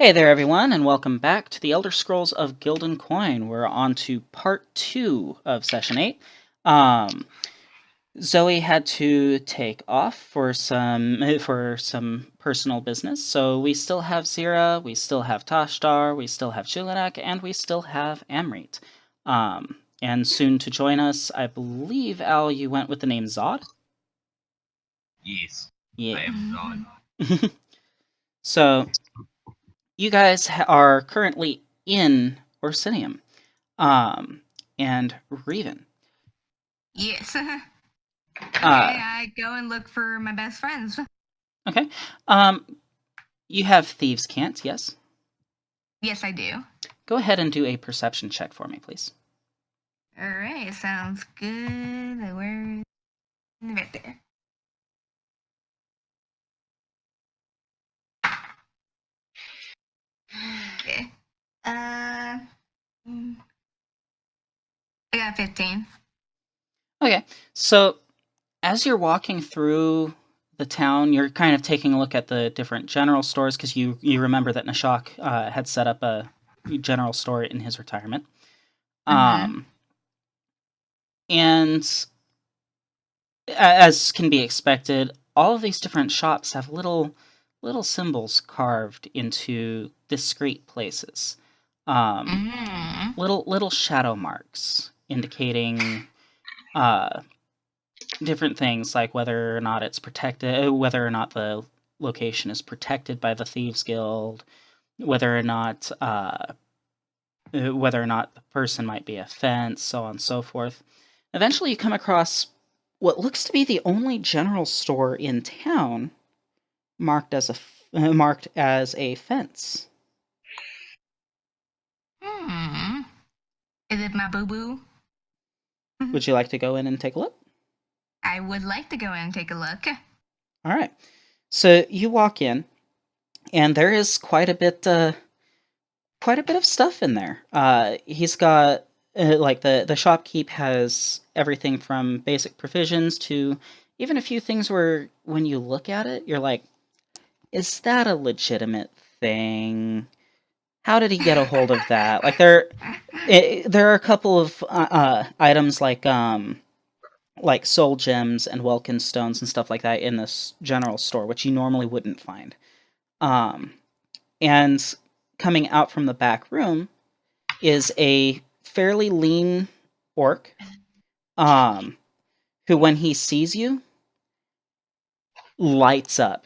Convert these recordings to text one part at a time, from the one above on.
Hey there, everyone, and welcome back to the Elder Scrolls of Guild and Coin. We're on to part 2 of Session 8. Zoe had to take off for some personal business, so we still have Zyra, we still have Tashdar, we still have Julinak, and we still have Amrit. And soon to join us, I believe, Al, you went with the name Zod? Yes, Yeah. I am Zod. So, you guys are currently in Orsinium. And Reven. Yes. Okay, I go and look for my best friends. Okay. You have Thieves' Cant, yes? Yes, I do. Go ahead and do a perception check for me, please. Alright, sounds good. Where? Right there. Okay. I got 15. Okay, so as you're walking through the town, you're kind of taking a look at the different general stores, because you remember that Nashak had set up a general store in his retirement. And as can be expected, all of these different shops have little symbols carved into discrete places. Little shadow marks indicating different things, like whether or not it's protected, whether or not the location is protected by the Thieves Guild, whether or not the person might be a fence, so on and so forth. Eventually, you come across what looks to be the only general store in town marked as a fence. Is it my boo-boo? Would you like to go in and take a look? I would like to go in and take a look. All right. So you walk in, and there is quite a bit of stuff in there. He's got like the shopkeep has everything from basic provisions to even a few things where when you look at it, you're like, is that a legitimate thing? How did he get a hold of that? Like there are a couple of items like soul gems and Welkin stones and stuff like that in this general store, which you normally wouldn't find. And coming out from the back room is a fairly lean orc, who, when he sees you, lights up.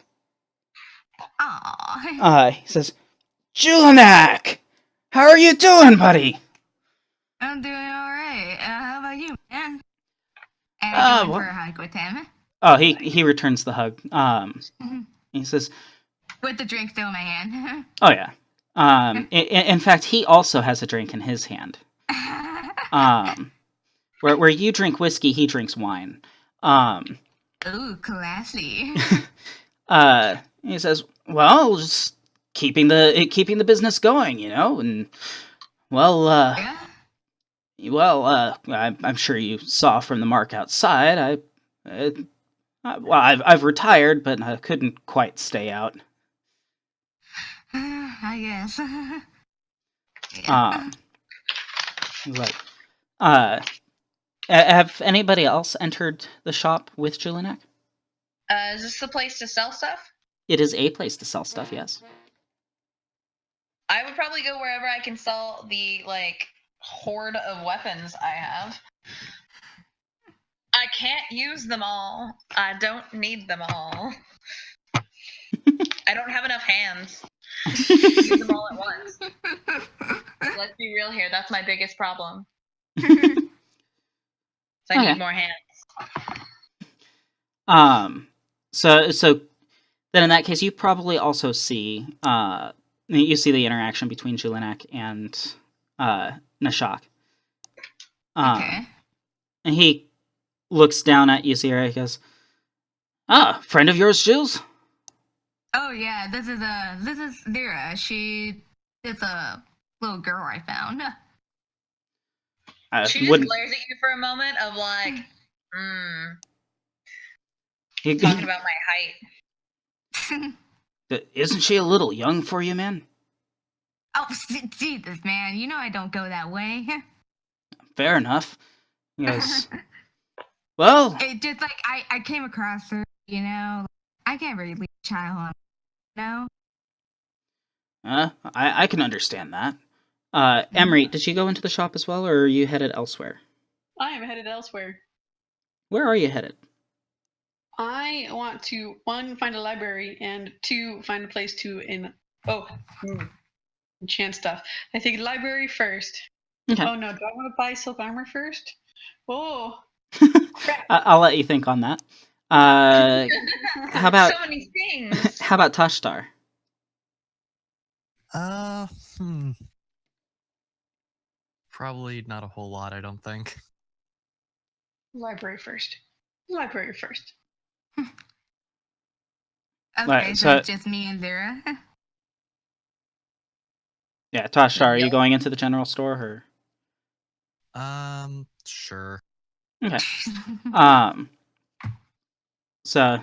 He says, "Julinak! How are you doing, buddy?" I'm doing alright. How about you, man? And I go in for a hug with him. Oh, he returns the hug. He says, with the drink still in my hand. Oh, yeah. In fact, he also has a drink in his hand. Where you drink whiskey, he drinks wine. Ooh, classy. He says, "Well, just keeping the business going, and I'm sure you saw from the mark outside. I've retired, but I couldn't quite stay out." I guess. He's like, have anybody else entered the shop with Julinak? Is this the place to sell stuff? It is a place to sell stuff, yes. I would probably go wherever I can sell the, horde of weapons I have. I can't use them all. I don't need them all. I don't have enough hands to use them all at once. Let's be real here. That's my biggest problem. So I need more hands. So then in that case, you probably also see the interaction between Julinak and Nashak. Okay. And he looks down at you, Zyra. He goes, friend of yours, Jules? Oh yeah, this is Zyra. She is a little girl I found. She just glares at you for a moment of talking about my height. Isn't she a little young for you, man? Oh, Jesus, man. You know I don't go that way. Fair enough. He goes, well, It just like I came across her, you know. I can't really leave a child on, you know. I can understand that. Mm-hmm. Emery, did you go into the shop as well, or are you headed elsewhere? I am headed elsewhere. Where are you headed? I want to, 1, find a library, and 2, find a place to enchant stuff. I think library first. Okay. Oh no, do I want to buy silk armor first? Oh, crap. I'll let you think on that. How about so many things? how about Tashtar? Probably not a whole lot, I don't think. Library first. Library first. Okay, Right, so so- it's just me and Zyra. Yeah, Tashtar, are you Yep. going into the general store or? Sure. Okay. So,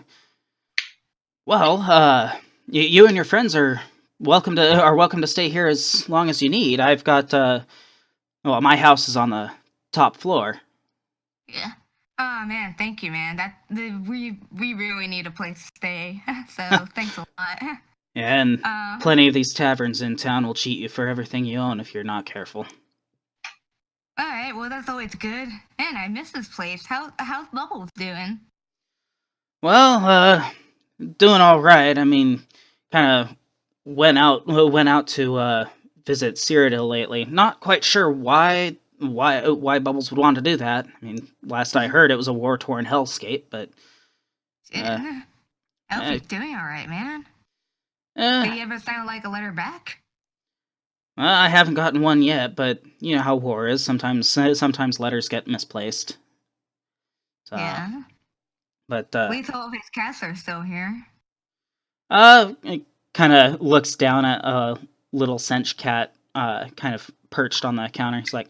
well, you and your friends are welcome to stay here as long as you need. I've got well, my house is on the top floor. Yeah. Oh man, thank you, man. We really need a place to stay. So thanks a lot. Yeah, and Um, plenty of these taverns in town will cheat you for everything you own if you're not careful. all right, well that's always good. Man, I miss this place. How's Bubbles doing? Well, doing all right. I mean, kind of went out to visit Cyrodiil lately. Not quite sure why Bubbles would want to do that. I mean, last I heard, it was a war-torn hellscape, but I hope uh, he's doing all right, man. eh, Did he ever sound like a letter back? I haven't gotten one yet. But you know how war is. Sometimes letters get misplaced. So, Yeah. but At least all of his cats are still here. it kind of looks down at a little cinch cat, kind of perched on the counter. He's like,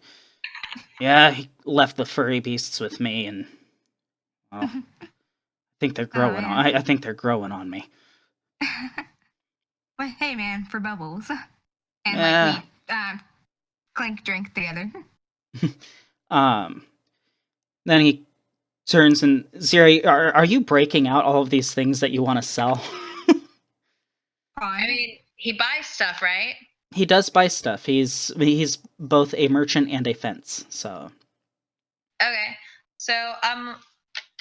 "Yeah, he left the furry beasts with me, and well, I think they're growing on. man. I think they're growing on me." But hey, man, for Bubbles. And Yeah. we clink drinks together. Then he turns and Zyra, are you breaking out all of these things that you want to sell? I mean, he buys stuff, right? He does buy stuff. He's both a merchant and a fence. So Okay. So,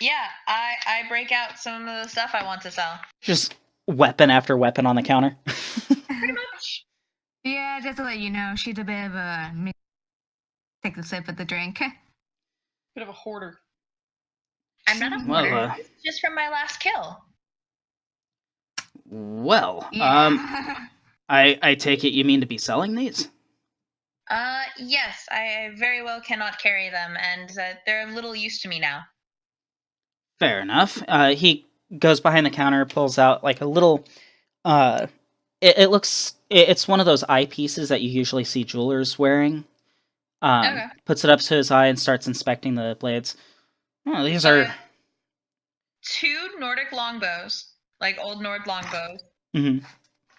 yeah, I break out some of the stuff I want to sell. just weapon after weapon on the counter. Pretty much. Yeah, just to let you know, she's a bit of a. Take a sip of the drink. Bit of a hoarder. I'm not a Well, hoarder. It's just from my last kill. Well, Yeah. I take it you mean to be selling these? Yes, I very well cannot carry them, and they're of little use to me now. Fair enough. He goes behind the counter, pulls out like a little. It's one of those eyepieces that you usually see jewelers wearing. Okay. Puts it up to his eye and starts inspecting the blades. Oh, these are. 2 Nordic longbows, like Old Nord longbows, Mhm,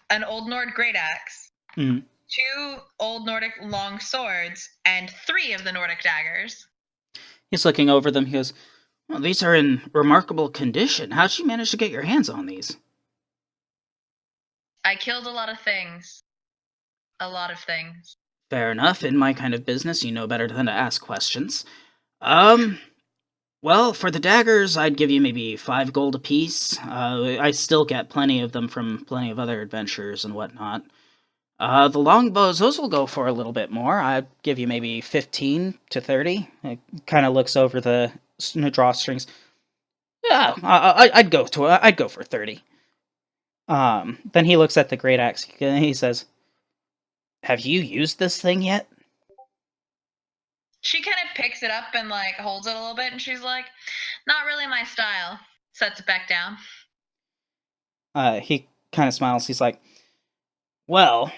an Old Nord great axe, mhm. 2 Old Nordic long swords, and 3 of the Nordic daggers. He's looking over them. He goes, "Well, these are in remarkable condition. How'd you manage to get your hands on these?" I killed a lot of things. A lot of things. Fair enough. In my kind of business, you know better than to ask questions. Well, for the daggers, I'd give you maybe 5 gold apiece. I still get plenty of them from plenty of other adventurers and whatnot. The longbows, those will go for a little bit more. I'd give you maybe 15 to 30. It kind of looks over the drawstrings. Yeah, I'd go for 30. Then he looks at the great axe. He says, "Have you used this thing yet?" She kind of picks it up and like holds it a little bit, and she's like, "Not really my style." Sets it back down. He kind of smiles. He's like, "Well,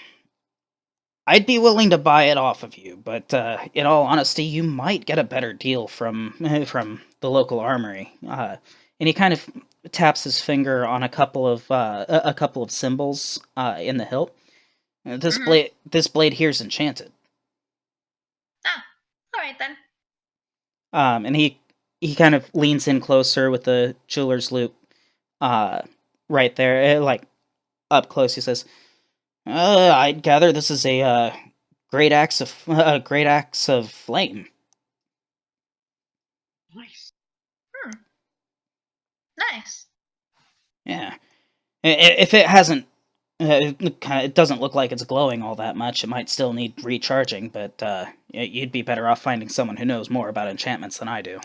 I'd be willing to buy it off of you, but in all honesty, you might get a better deal from the local armory." And he kind of taps his finger on a couple of symbols in the hilt. This blade here's enchanted. Ah, all right then. And he kind of leans in closer with the jeweler's loop, right there, like up close. He says, "I gather this is a great axe of flame." Nice. Nice. Yeah. If it hasn't, it doesn't look like it's glowing all that much. It might still need recharging, but you'd be better off finding someone who knows more about enchantments than I do.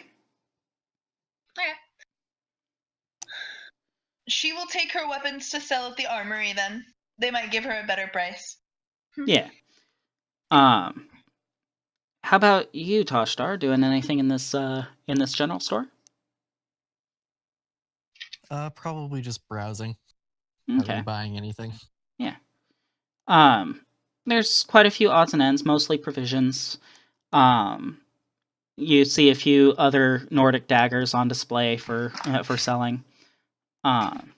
Okay. She will take her weapons to sell at the armory then. They might give her a better price. Yeah. How about you, Toshtar? Doing anything in this general store? Probably just browsing. Not Okay. really buying anything. Yeah. There's quite a few odds and ends, mostly provisions. You see a few other Nordic daggers on display for selling. Then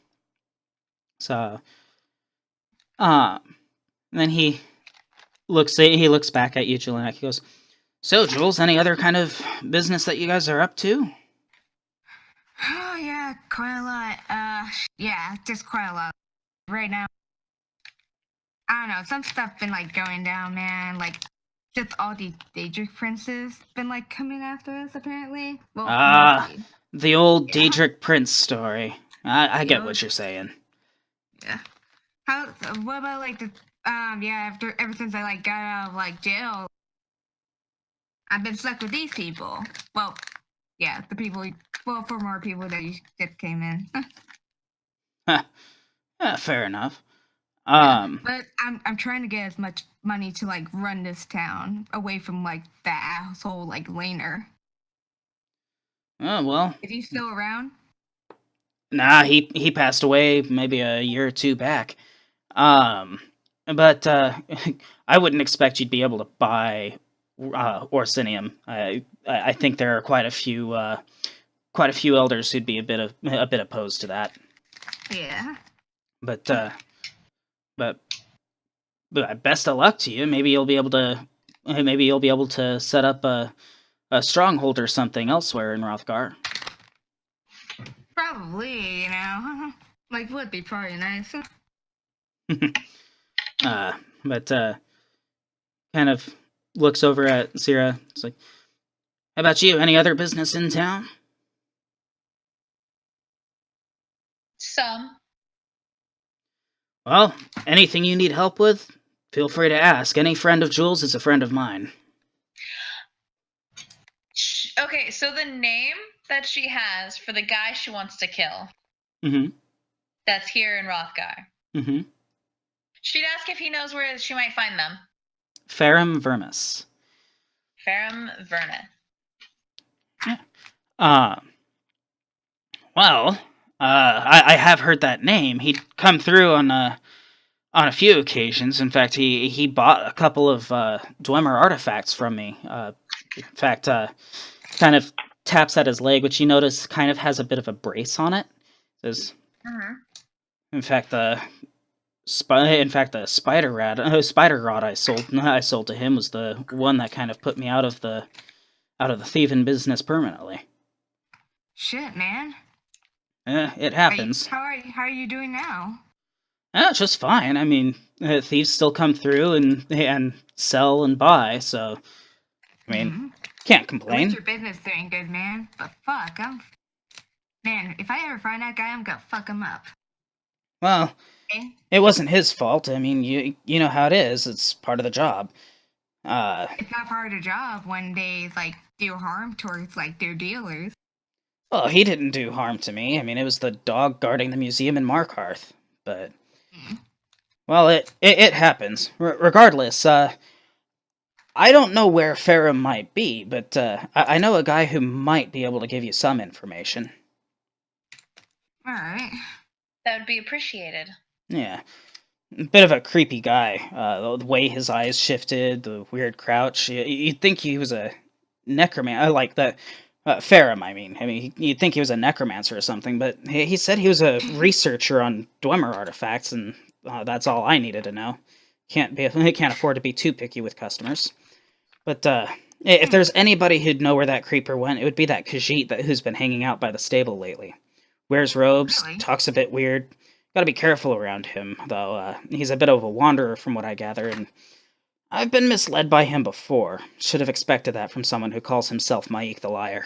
he looks back at you, Julian. He goes, "So, Jules, any other kind of business that you guys are up to?" Oh yeah, quite a lot. Yeah, just quite a lot. Right now, I don't know. Some stuff been like going down, man. Like, just all the Daedric princes been like coming after us. Apparently, well, mostly. The old Yeah. Daedric prince story. I get old- what you're saying. Yeah. What about like the yeah? Ever since I like got out of like jail, I've been stuck with these people. Well, yeah, the people. Well, 4 more people that you just came in. Fair enough. But I'm trying to get as much money to like run this town away from like that asshole like Laner. Oh, well, Is he still around? nah, he passed away maybe a year or two back. But I wouldn't expect you'd be able to buy Orsinium. I think there are quite a few elders who'd be a bit opposed to that. Yeah. But best of luck to you. Maybe you'll be able to set up a stronghold or something elsewhere in Rothgar. Probably, like would be probably nice. But kind of looks over at Zyra. It's like, how about you? Any other business in town? Some. Well, anything you need help with, feel free to ask. Any friend of Jules is a friend of mine. Okay, so the name that she has for the guy she wants to kill. Mm-hmm. That's here in Rothgar. Mm-hmm. She'd ask if he knows where she might find them. Ferrum Vermis. Ferrum Verna. Well, I have heard that name. He'd come through on a few occasions. In fact, he bought a couple of Dwemer artifacts from me. In fact, kind of taps at his leg, which you notice kind of has a bit of a brace on it. Says, in fact, the spider rod I sold to him was the one that kind of put me out of the thieving business permanently. Shit, man. It happens. How are you doing now? Just fine. I mean, thieves still come through and sell and buy, so I mean, can't At complain. least your business doing good, man. But fuck, man, if I ever find that guy, I'm gonna fuck him up. Well, Okay? it wasn't his fault. I mean, you know how it is. It's part of the job. It's not part of the job when they like do harm towards like their dealers. Well, he didn't do harm to me. I mean, it was the dog guarding the museum in Markarth. But well, it happens. Regardless, I don't know where Ferrum might be, but I know a guy who might be able to give you some information. All right. That would be appreciated. Yeah. Bit of a creepy guy. The way his eyes shifted, the weird crouch. You'd think he was a necromancer. I like that. Ferrum, I mean, you'd think he was a necromancer or something, but he said he was a researcher on Dwemer artifacts, and that's all I needed to know. can't afford to be too picky with customers. But if there's anybody who'd know where that creeper went, it would be that Khajiit who's been hanging out by the stable lately. Wears robes, Really? talks a bit weird. Gotta be careful around him, though. He's a bit of a wanderer from what I gather, and I've been misled by him before. Should have expected that from someone who calls himself Ma'iq the Liar.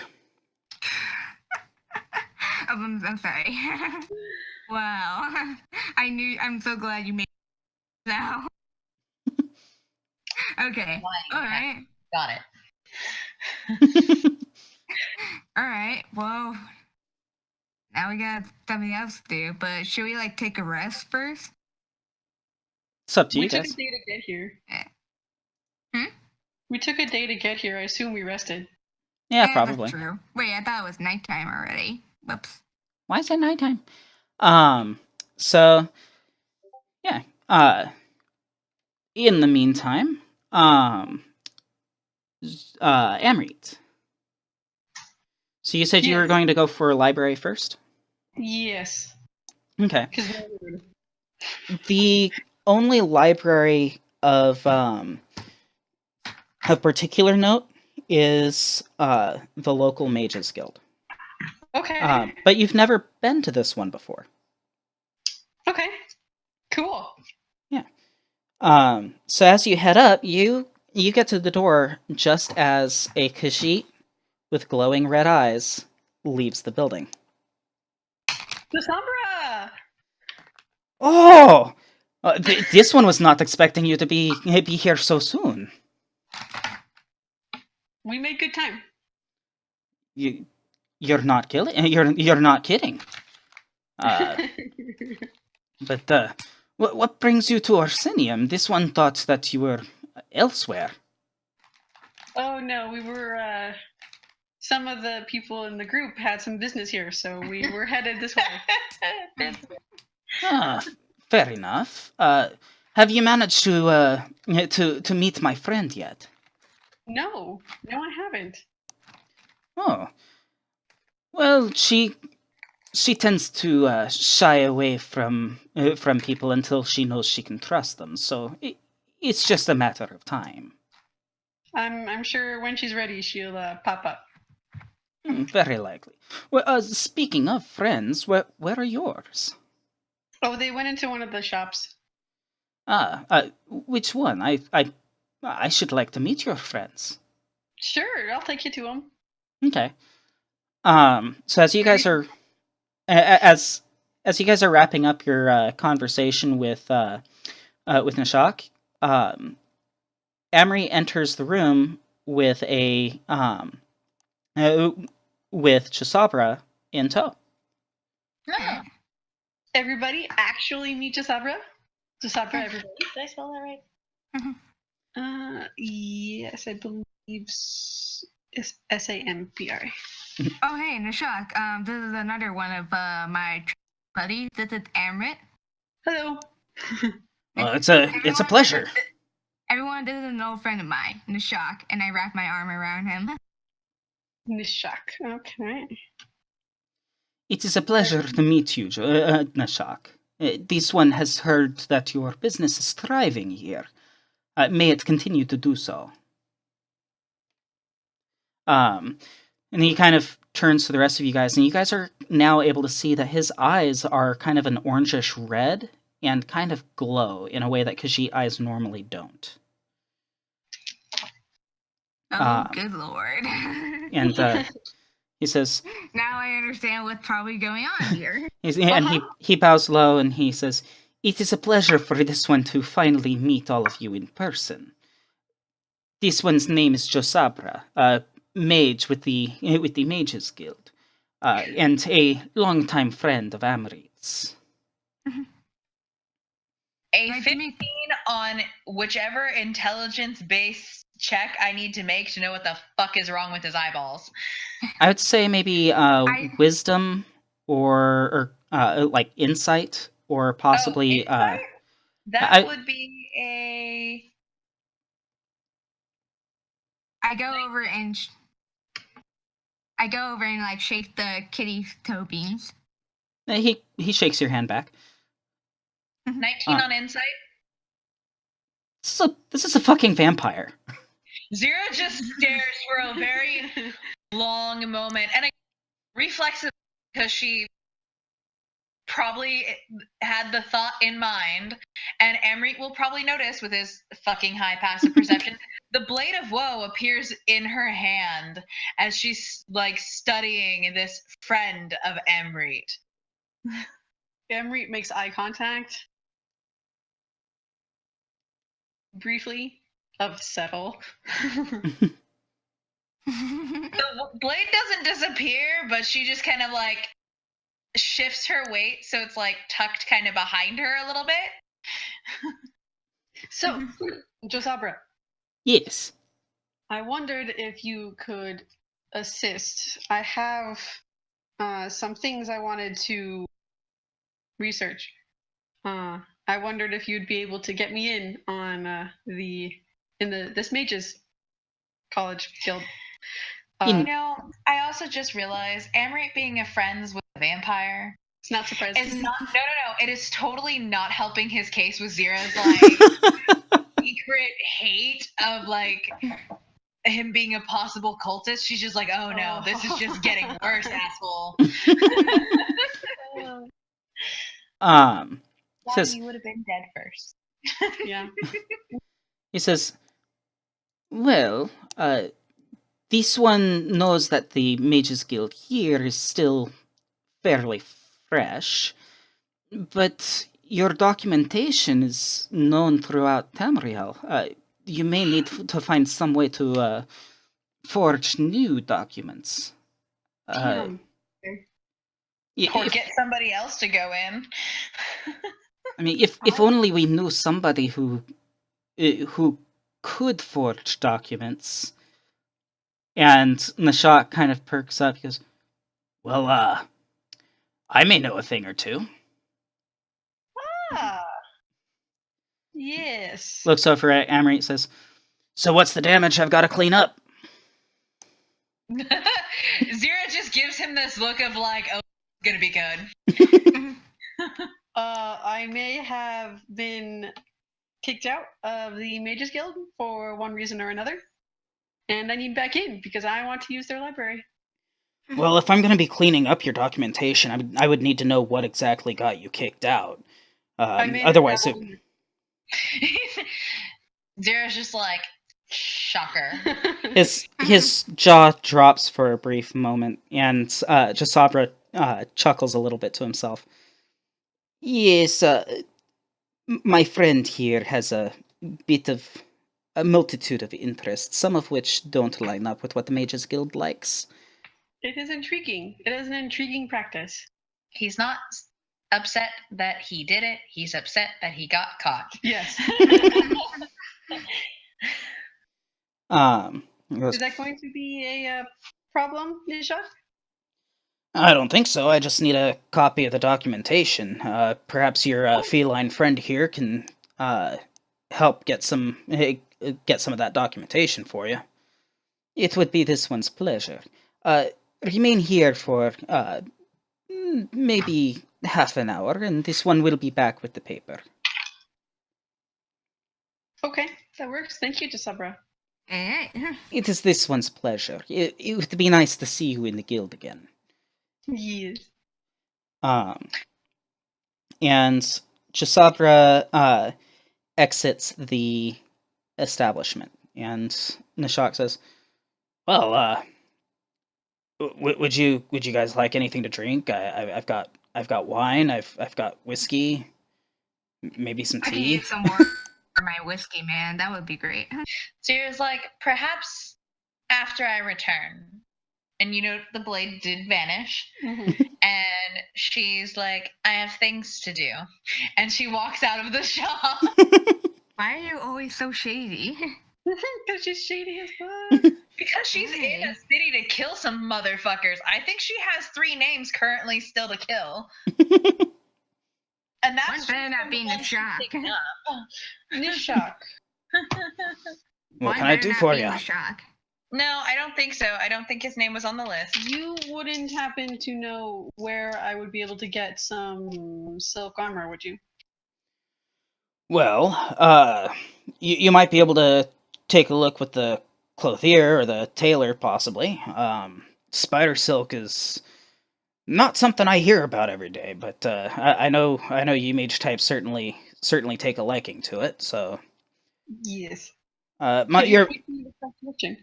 I'm sorry. Wow. I'm so glad you made it now. Okay. All right. Got it. All right. Well, now we got something else to do, but should we like take a rest first? It's up to We you took guys. a day to get here. Hmm? We took a day to get here. I assume we rested. Yeah, That's probably. true. Wait, I thought it was nighttime already. Whoops. Why is it nighttime? So, yeah. In the meantime, Amrit. So you said you were Yes. going to go for a library first? Yes. Okay. 'Cause we're rude. The only library of particular note is the local Mages Guild. Okay. But you've never been to this one before. Okay. Cool. So as you head up, you get to the door just as a Khajiit with glowing red eyes leaves the building. Jo-Sabra! Oh! This one was not expecting you to be here so soon. We made good time. You're not kidding. You're not kidding. But what brings you to Orsinium? This one thought that you were elsewhere. Oh no, we were some of the people in the group had some business here, so we were headed this way. Fair enough. Have you managed to meet my friend yet? No, I haven't. Oh, well, she tends to shy away from people until she knows she can trust them. So it's just a matter of time. I'm sure when she's ready, she'll pop up. Very likely. Well, speaking of friends, where are yours? Oh, they went into one of the shops. Which one? I should like to meet your friends. Sure, I'll take you to them. Okay. So as you guys are, as you guys are wrapping up your conversation with Nishak, Amory enters the room with with Jo-Sabra in tow. Oh, Everybody actually meet Jo-Sabra? Jo-Sabra, everybody. did I spell that right? Yes, I believe it's S-A-M-P-R. Oh, hey, Nishak. This is another one of my buddies. This is Amrit. Hello. Well, it's a pleasure. Everyone, this is an old friend of mine, Nishak, and I wrap my arm around him. Nishak. Okay. It is a pleasure to meet you, Nishak. This one has heard that your business is thriving here. May it continue to do so. And he kind of turns to the rest of you guys, and you guys are now able to see that his eyes are kind of an orangish red and kind of glow in a way that Khajiit eyes normally don't. Oh, good lord. And he says, Now I understand what's probably going on here. and he bows low and he says, "It is a pleasure for this one to finally meet all of you in person. This one's name is Jo-Sabra, a mage with the Mages Guild, and a longtime friend of Amrit's." A Nice to 15 meet- on whichever intelligence-based check I need to make to know what the fuck is wrong with his eyeballs. I would say maybe wisdom or like insight or possibly Insight? That would be a... I go over and like shake the kitty's toe beans. he shakes your hand back. 19 on insight? this is a fucking vampire. Zyra just stares for a very long moment, and reflexes because she probably had the thought in mind, and Amrit will probably notice with his fucking high passive perception, the blade of woe appears in her hand as she's like studying this friend of Amrit. Amrit makes eye contact. Briefly. Of settle. The blade doesn't disappear, but she just kind of like shifts her weight so it's like tucked kind of behind her a little bit. So, Jo-Sabra, Yes. I wondered if you could assist. I have some things I wanted to research. I wondered if you'd be able to get me in on this mages college guild. You know, I also just realized Amrit being a friends with a vampire It's not surprising. is not. No. It is totally not helping his case with Zyra's like secret hate of like him being a possible cultist. She's just like, oh no, this is just getting worse, asshole. Why Says, you would have been dead first. Yeah. he says, well, this one knows that the Mages Guild here is still fairly fresh, but your documentation is known throughout Tamriel. You may need to find some way to forge new documents. Damn. Or get somebody else to go in. I mean, if only we knew somebody who could forge documents. And Nashak kind of perks up. He goes, well, I may know a thing or two. Ah. Yes. Looks over at Amrit and says, so what's the damage I've got to clean up? Zyra just gives him this look of like, oh, it's gonna be good. I may have been kicked out of the Mages Guild for one reason or another, and I need back in because I want to use their library. Well, if I'm going to be cleaning up your documentation, I would need to know what exactly got you kicked out. Otherwise, Zyra's just like, shocker. his jaw drops for a brief moment, and Jo-Sabra chuckles a little bit to himself. Yes, my friend here has a multitude of interests, some of which don't line up with what the Mages Guild likes. It is intriguing. It is an intriguing practice. He's not upset that he did it. He's upset that he got caught. Yes. Goes, Is that going to be a problem, Nisha? I don't think so. I just need a copy of the documentation. Perhaps your feline friend here can help get some of that documentation for you. It would be this one's pleasure. Remain here for maybe half an hour, and this one will be back with the paper. Okay, that works. Thank you, Jo-Sabra. It is this one's pleasure. It would be nice to see you in the guild again. Yes. And Jo-Sabra exits the establishment, and Nashak says, well, would you guys like anything to drink? I've got wine, I've got whiskey, maybe some tea. I could use some more for my whiskey, man. That would be great. Zyra's like, perhaps after I return. And you know, the blade did vanish. Mm-hmm. And she's like, I have things to do. And she walks out of the shop. Why are you always so shady? Because she's shady as fuck. Because she's in a city to kill some motherfuckers. I think she has 3 names currently still to kill. And that's One better not be Nishak. Nishak. What can I do for you? No, I don't think so. I don't think his name was on the list. You wouldn't happen to know where I would be able to get some silk armor, would you? Well, you might be able to take a look with the clothier or the tailor, possibly. Spider silk is not something I hear about every day, but I know you mage types certainly take a liking to it. So, Yes. my Could you your point me in the correct direction?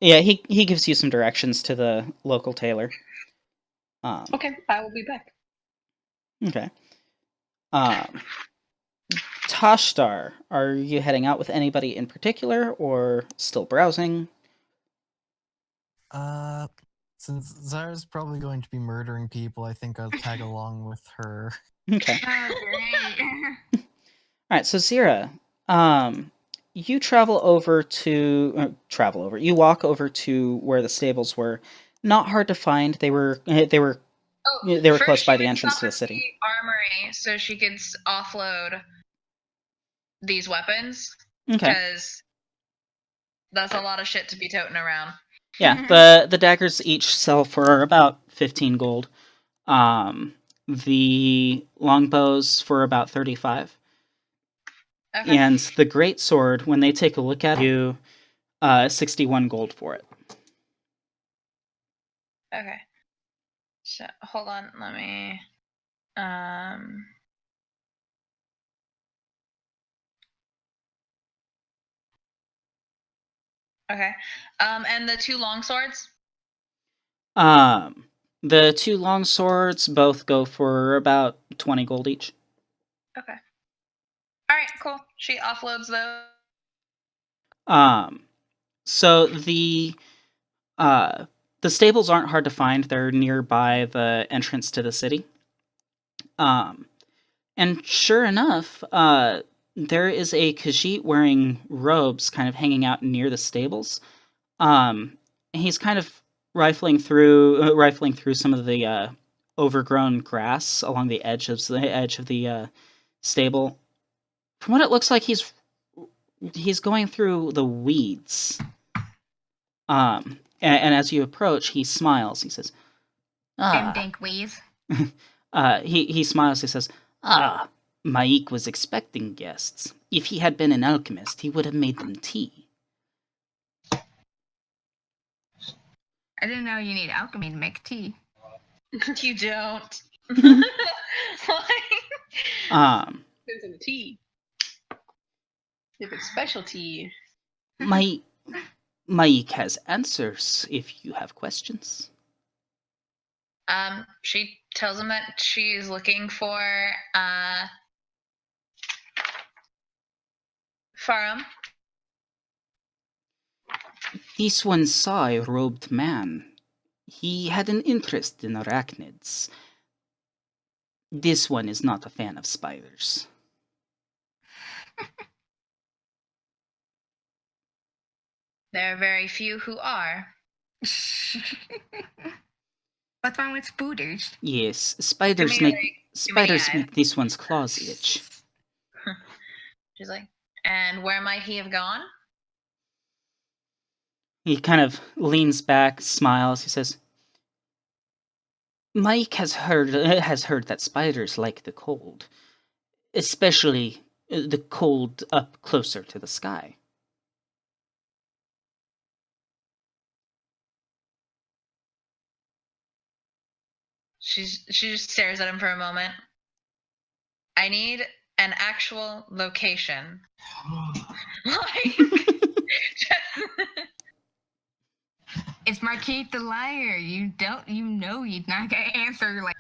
yeah, he gives you some directions to the local tailor. Okay, I will be back. Okay. Toshtar, are you heading out with anybody in particular, or still browsing? Since Zyra's probably going to be murdering people, I think I'll tag along with her. Okay. Oh, great. All right. So Zyra, you You walk over to where the stables were. Not hard to find. They were Oh, close first by she the would entrance stop to the at city. the armory so she could offload these weapons, Okay. because that's a lot of shit to be toting around. Yeah. The daggers each sell for about 15 gold. The longbows for about 35. Okay. And the great sword, when they take a look at you, 61 gold for it. Okay. So hold on, let me. Okay. And the two long swords. The two long swords both go for about 20 gold each. Okay. All right. Cool. She offloads those. So the stables aren't hard to find. They're nearby the entrance to the city. And sure enough, there is a Khajiit wearing robes kind of hanging out near the stables. He's kind of rifling through some of the overgrown grass along the edge of the stable. From what it looks like, he's going through the weeds. And as you approach, he smiles. He says, Them "Ah." dank weeds. He smiles. He says, "Ah, Ma'iq was expecting guests. If he had been an alchemist, he would have made them tea." I didn't know you need alchemy to make tea. You don't. Um, Depends on the tea. If it's specialty. Ma'iq has answers if you have questions. She tells him that she's looking for Farum. This one saw a robed man. He had an interest in arachnids. This one is not a fan of spiders. There are very few who are. What's wrong with spooters? Yes, spiders many make eyes. this one's claws itch. She's like, and where might he have gone? He kind of leans back, smiles. He says, "Mike has heard that spiders like the cold, especially the cold up closer to the sky." She just stares at him for a moment. I need an actual location. Like, It's Marquise the liar. You know he's not gonna answer like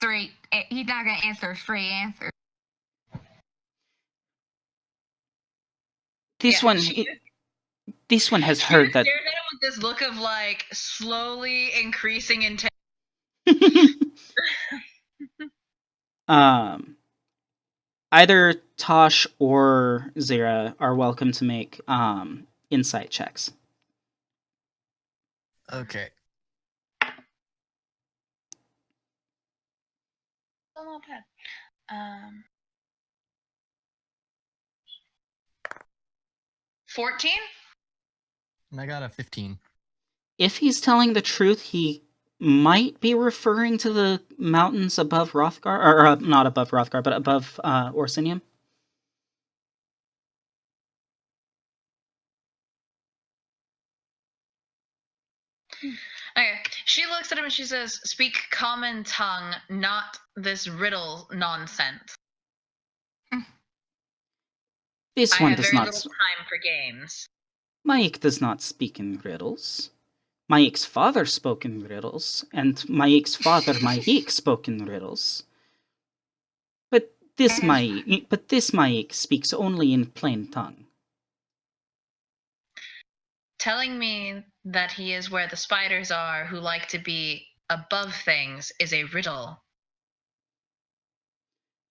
straight. He's not gonna answer a straight answer. This one has she heard just that. stares at him with this look of like slowly increasing intent. Either Tosh or Zyra are welcome to make insight checks. Okay. Still not bad. 14? And I got a 15. If he's telling the truth, he might be referring to the mountains above Rothgar, or not above Rothgar, but above Orsinium. Okay. She looks at him and she says, "Speak common tongue, not this riddle nonsense. This I one have does very not. little time for games." Ma'iq does not speak in riddles. Ma'iq's father spoke in riddles, and Ma'iq's father Ma'iq spoke in riddles. But this Ma'iq speaks only in plain tongue. Telling me that he is where the spiders are who like to be above things is a riddle.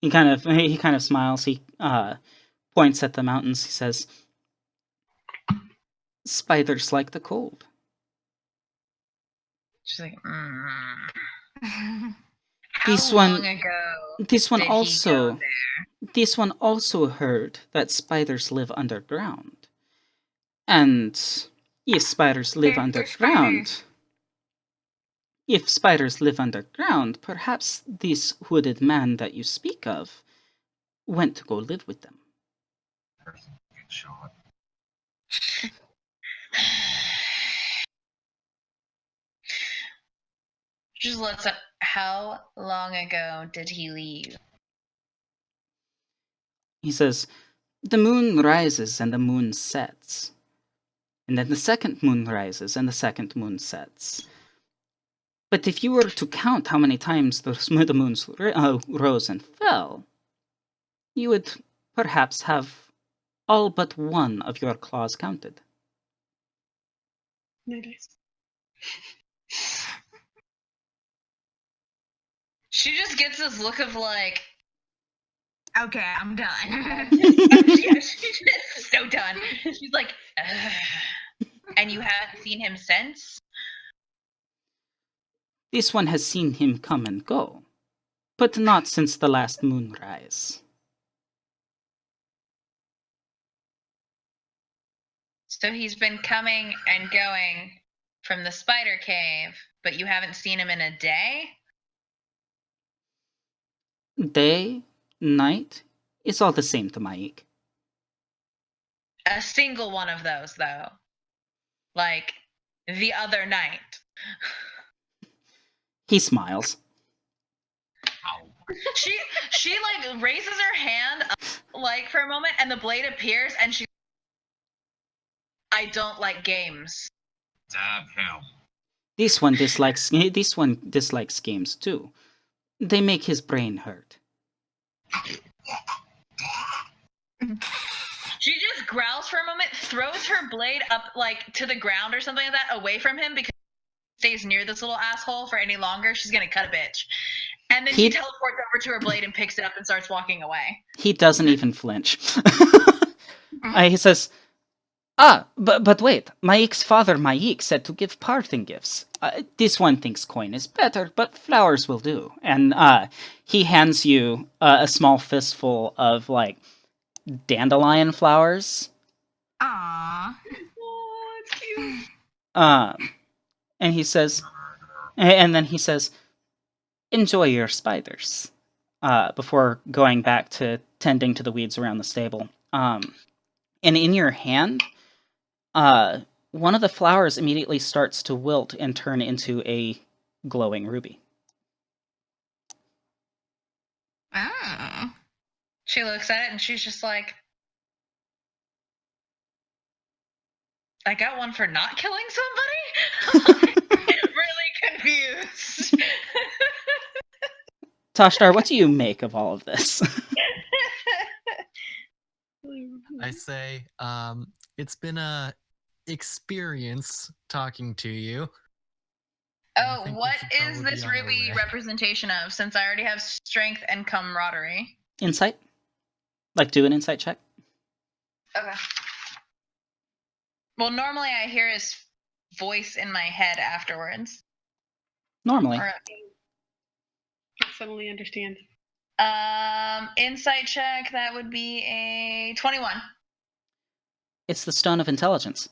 He kind of smiles. He points at the mountains. He says, "Spiders like the cold." She's like, This How one- long ago This one did he go also. there? This one also heard that spiders live underground, and if spiders live They're underground. spiders. If spiders live underground, perhaps this hooded man that you speak of went to go live with them. Just looks up. How long ago did he leave? He says, "The moon rises and the moon sets. And then the second moon rises and the second moon sets. But if you were to count how many times the moons rose and fell, you would perhaps have all but one of your claws counted." Nice. She just gets this look of like, Okay, I'm done. yeah, she's just so done. She's like, ugh. And you haven't seen him since? This one has seen him come and go, but not since the last moonrise. So he's been coming and going from the spider cave, but you haven't seen him in a day? Day, night, it's all the same to Ma'iq. A single one of those, though. Like, the other night. He smiles. She like raises her hand up, like for a moment, and the blade appears, and she. I don't like games. Stab him. This one dislikes games too. They make his brain hurt. She just growls for a moment, throws her blade up like to the ground or something like that, away from him, because if she stays near this little asshole for any longer, she's gonna cut a bitch. And then she teleports over to her blade and picks it up and starts walking away. He doesn't even flinch. He says, but wait, Ma'iq's father Ma'iq said to give parting gifts. This one thinks coin is better, but flowers will do. And he hands you a small fistful of, like, dandelion flowers. Aww. Oh, it's cute. And he says, and then he says, "Enjoy your spiders," before going back to tending to the weeds around the stable. And in your hand, one of the flowers immediately starts to wilt and turn into a glowing ruby. Oh. She looks at it and she's just like, I got one for not killing somebody? Really confused. Toshtar, what do you make of all of this? I say, it's been a experience talking to you. Oh, think we what should is probably this be on our ruby way. representation of, since I already have strength and camaraderie? Insight? Like, do an insight check? Okay. Well, normally I hear his voice in my head afterwards. Normally. Or, I suddenly understand. insight check, that would be a 21. It's the Stone of Intelligence.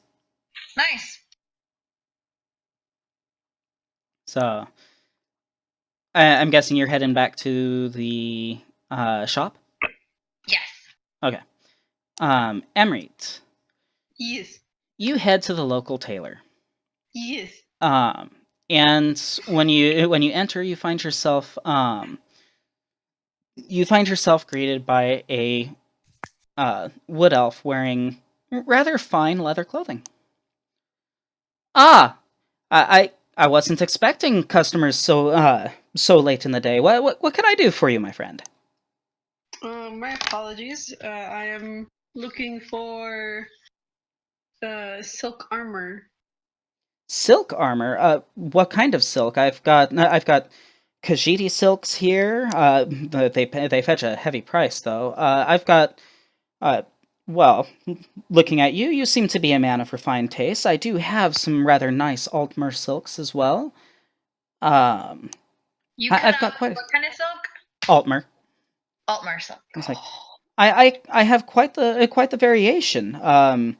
Nice. So I'm guessing you're heading back to the shop? Yes. Okay. Emrite, Yes. you head to the local tailor. Yes. And when you enter, you find yourself greeted by a wood elf wearing rather fine leather clothing. Ah, I wasn't expecting customers so late in the day. What can I do for you, my friend? My apologies. I am looking for silk armor. Silk armor. What kind of silk? I've got Khajiit silks here. They fetch a heavy price though. I've got well, looking at you, you seem to be a man of refined taste. I do have some rather nice Altmer silks as well. You I've got quite what kind of silk? Altmer. Altmer silk. It's like I have quite the variation. Uh,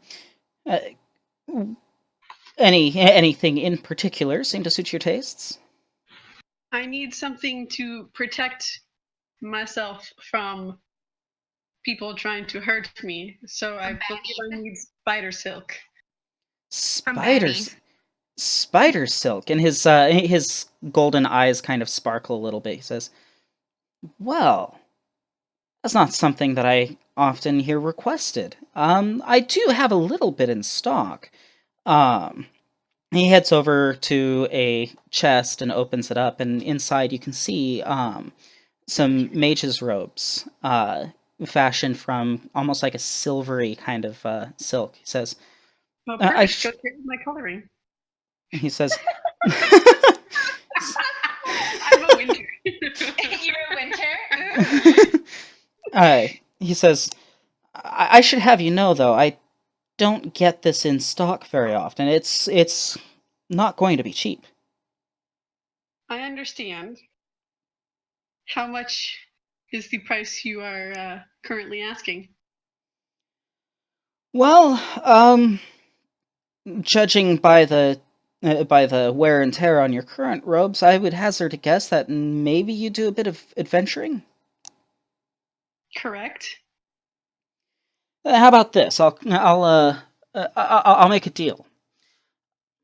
anything in particular seem to suit your tastes? I need something to protect myself from people trying to hurt me. So I believe I need spider silk. Spiders. Spider silk, and his golden eyes kind of sparkle a little bit. He says, "Well, that's not something that I often hear requested. I do have a little bit in stock." Um, he heads over to a chest and opens it up, and inside you can see some mage's robes, fashioned from almost like a silvery kind of silk. He says, Well, I perfect. Go with my coloring. he says, I'm a winter. You're a winter. he says, I should have you know, though, I don't get this in stock very often. It's not going to be cheap. I understand. How much is the price you are currently asking? Well, judging by the wear and tear on your current robes, I would hazard a guess that maybe you do a bit of adventuring. Correct. How about this? I'll make a deal.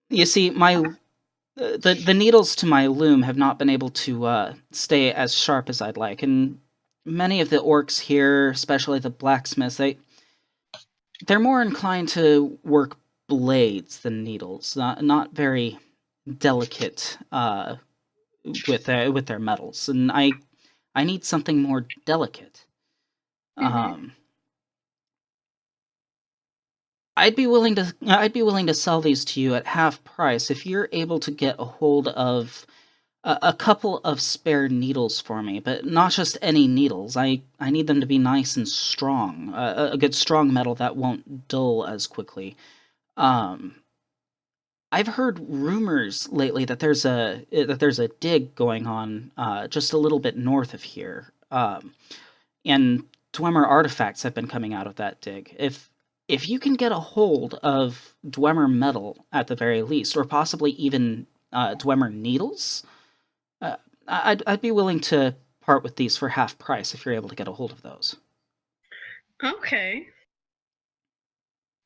You see, the needles to my loom have not been able to stay as sharp as I'd like, and many of the orcs here, especially the blacksmiths, they're more inclined to work blades than needles. Not very delicate with their metals, and I need something more delicate. Mhm. I'd be willing to sell these to you at half price if you're able to get a hold of a couple of spare needles for me, but not just any needles. I need them to be nice and strong, a good strong metal that won't dull as quickly. Um, I've heard rumors lately that there's a dig going on just a little bit north of here, and Dwemer artifacts have been coming out of that dig. If you can get a hold of Dwemer metal at the very least, or possibly even Dwemer needles, I'd be willing to part with these for half price if you're able to get a hold of those. Okay.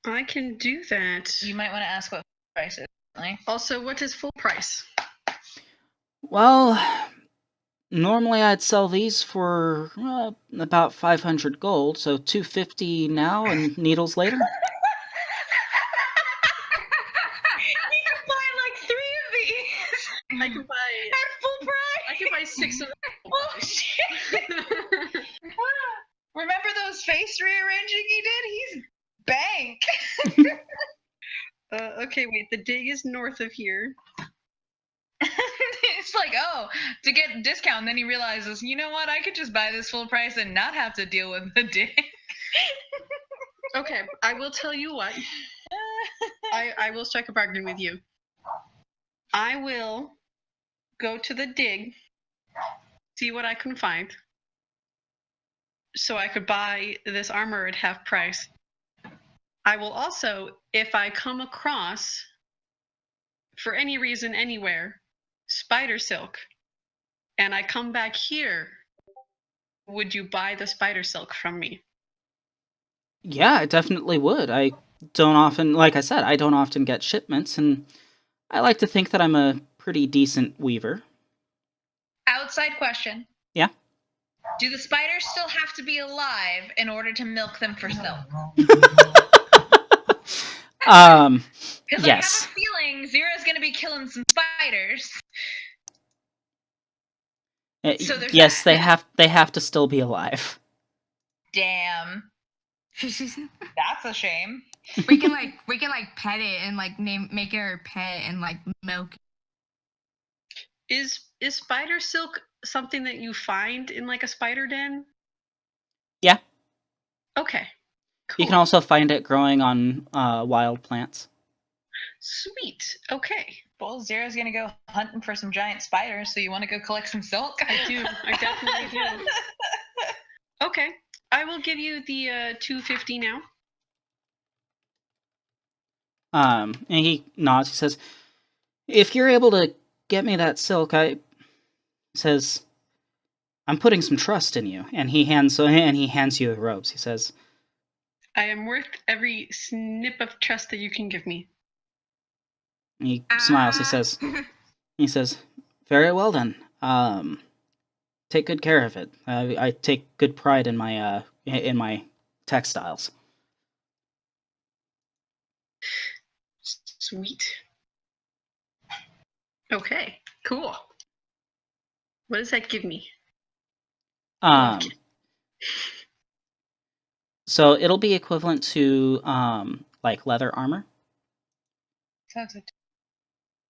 I can do that. You might want to ask what price is. Also, what is full price? Well, normally I'd sell these for about 500 gold, so 250 now and needles later. You can buy like 3 of these I can buy. at full price. I can buy 6 of them. Oh shit! Remember those face rearranging he did? He's bank. Okay, wait. The dig is north of here. It's like, oh, to get discount, and then he realizes, you know what? I could just buy this full price and not have to deal with the dick. Okay, I will tell you what. I will strike a bargain with you. I will go to the dig, see what I can find, so I could buy this armor at half price. I will also, if I come across, for any reason, anywhere, spider silk, and I come back here, would you buy the spider silk from me? Yeah, I definitely would. I don't often, like I said, I don't often get shipments, and I like to think that I'm a pretty decent weaver. Outside question. Yeah. Do the spiders still have to be alive in order to milk them for silk? Because I have Yes. a feeling Zyra's going to be killing some spiders. So there's Yes, that. they have to still be alive. Damn. That's a shame. we can pet it and like make it our pet and like milk. Is spider silk something that you find in like a spider den? Yeah. Okay. Cool. You can also find it growing on wild plants. Sweet. Okay. Well, Zyra's gonna go hunting for some giant spiders, so you want to go collect some silk? I do. I definitely do. Okay. I will give you the $250 now. And he nods. He says, "If you're able to get me that silk, says, I'm putting some trust in you." And he hands you the robes. He says, I am worth every snip of trust that you can give me. and he smiles. He says, "Very well then. Take good care of it. I take good pride in my textiles." Sweet. Okay. Cool. What does that give me? So it'll be equivalent to like leather armor. Sounds like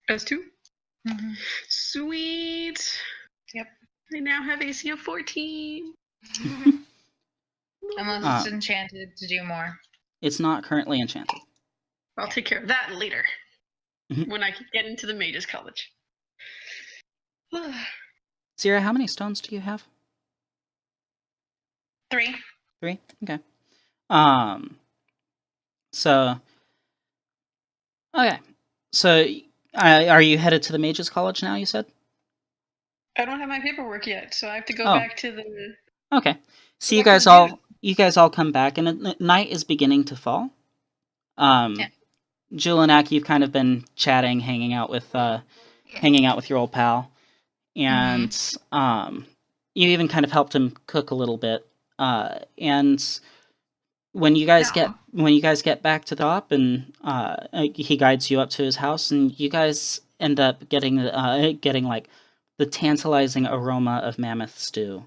As 2? Mm-hmm. Sweet. Yep. I now have AC of 14. Unless it's enchanted to do more. It's not currently enchanted. I'll take care of that later. Mhm. When I get into the Mages College. Zyra, how many stones do you have? 3. 3? Okay. So... Okay. So, are you headed to the Mages College now, you said? I don't have my paperwork yet, so I have to go Oh. back to the... Okay. So What you guys all come back, and night is beginning to fall. Yeah. Julianak, you've kind of been chatting, hanging out with your old pal, and you even kind of helped him cook a little bit. And when you guys get back to the top, and he guides you up to his house, and you guys end up getting like the tantalizing aroma of mammoth stew,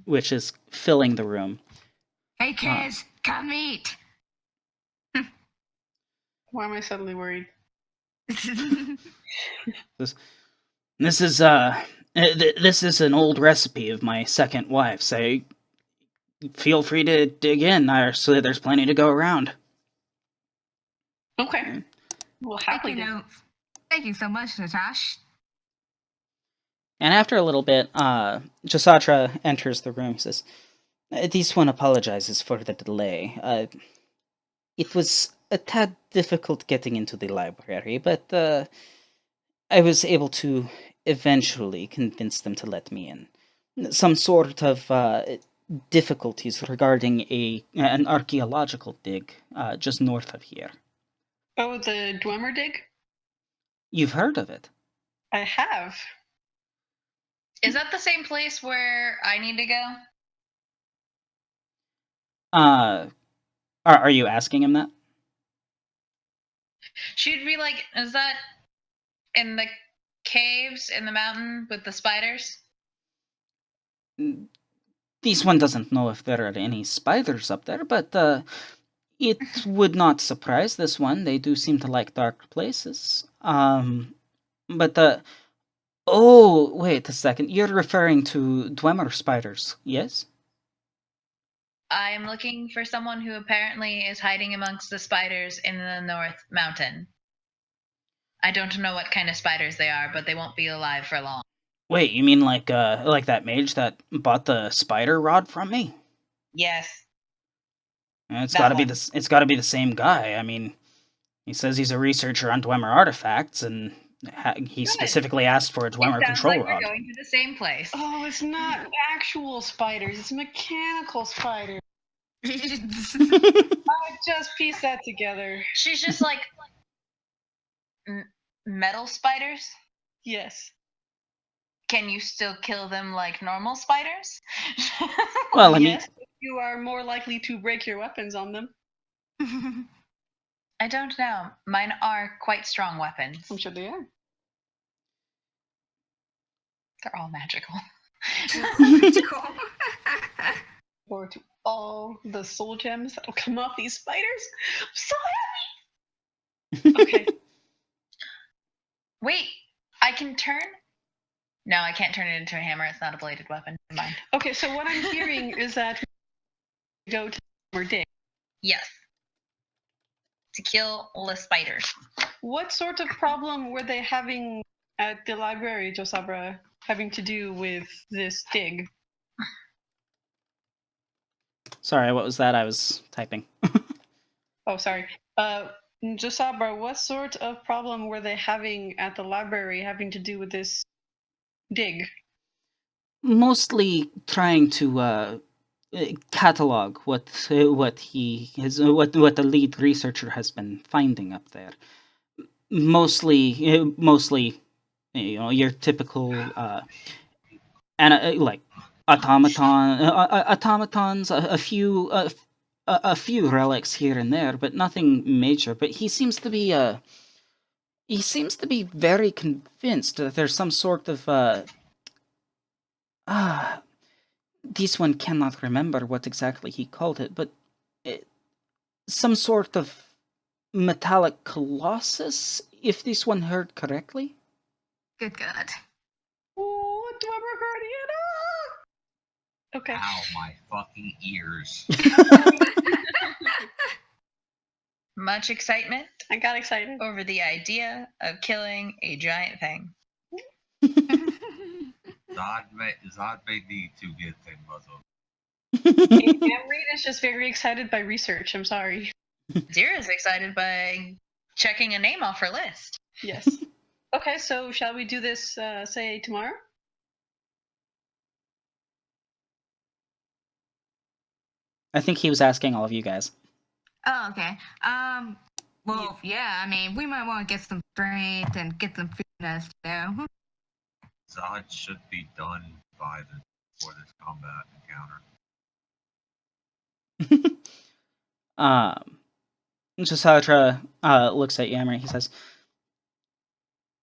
which is filling the room. Hey kids, come eat. Why am I suddenly worried? This is an old recipe of my second wife. So feel free to dig in. There's plenty to go around. Okay. Well, happily do. Thank you so much, Natasha. And after a little bit, Jo-Sabra enters the room. He says, "This one apologizes for the delay. It was a tad difficult getting into the library, but I was able to eventually convince them to let me in. Some sort of difficulties regarding an archaeological dig just north of here." Oh, the Dwemer dig? You've heard of it? I have. Is that the same place where I need to go? Are you asking him that? She'd be like, is that in the caves in the mountain with the spiders? This one doesn't know if there are any spiders up there, but it would not surprise this one. They do seem to like dark places. But oh, wait a second. You're referring to Dwemer spiders, yes? I'm looking for someone who apparently is hiding amongst the spiders in the North Mountain. I don't know what kind of spiders they are, but they won't be alive for long. Wait, you mean like that mage that bought the spider rod from me? Yes. It's got to be the same guy. I mean, he says he's a researcher on Dwemer artifacts, and He specifically asked for a It Dwemer sounds control like we're rod. going to the same place. Oh, it's not actual spiders. It's mechanical spiders. I just pieced that together. She's just like metal spiders. Yes. Can you still kill them like normal spiders? Well, I mean, Yes, but you are more likely to break your weapons on them. I don't know. Mine are quite strong weapons. I'm sure they are. They're all magical. Magical. Or to all the soul gems that'll come off these spiders. I'm so happy. Okay. Wait, I can turn? No, I can't turn it into a hammer. It's not a bladed weapon. Never mind. Okay, so what I'm hearing is that we go to or dig. Yes. To kill the spiders. What sort of problem were they having at the library, Jo-Sabra, having to do with this dig? sorry, what was that? I was typing. Oh, sorry. Jo-Sabra, what sort of problem were they having at the library having to do with this dig? Mostly trying to catalog what the lead researcher has been finding up there. Mostly, your typical like automatons, a few relics here and there, but nothing major. But he seems to be very convinced that there's some sort of this one cannot remember what exactly he called it, but some sort of metallic colossus, if this one heard correctly. Good. Oh, Dwemer Guardian! Okay. Ow, my fucking ears. Much excitement I got excited. over the idea of killing a giant thing. Zod may need to get thing muzzled. Amrit is just very excited by research. I'm sorry. Zyra's excited by checking a name off her list. Yes. Okay, so shall we do this, say, tomorrow? I think he was asking all of you guys. Oh, okay. Well, yeah, I mean, we might want to get some strength and get some fitness, though. Zod should be done for this combat encounter. Jo-Sabra looks at Yammer. He says,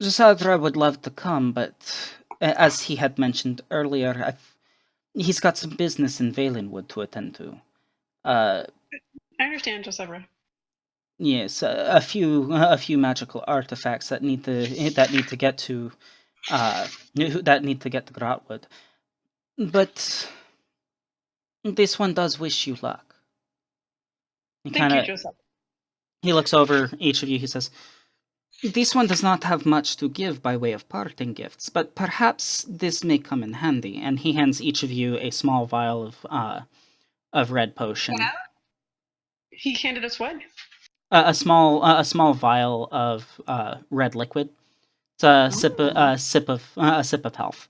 Jo-Sabra would love to come, but as he had mentioned earlier, he's got some business in Valenwood to attend to. I understand, Jo-Sabra. Yes, a few magical artifacts that need to get to Grotwood. But this one does wish you luck. Thank you, Jo-Sabra. He looks over each of you. He says, "This one does not have much to give by way of parting gifts, but perhaps this may come in handy." And he hands each of you a small vial of red potion. Yeah. He handed us what? A small vial of red liquid. It's a sip of health.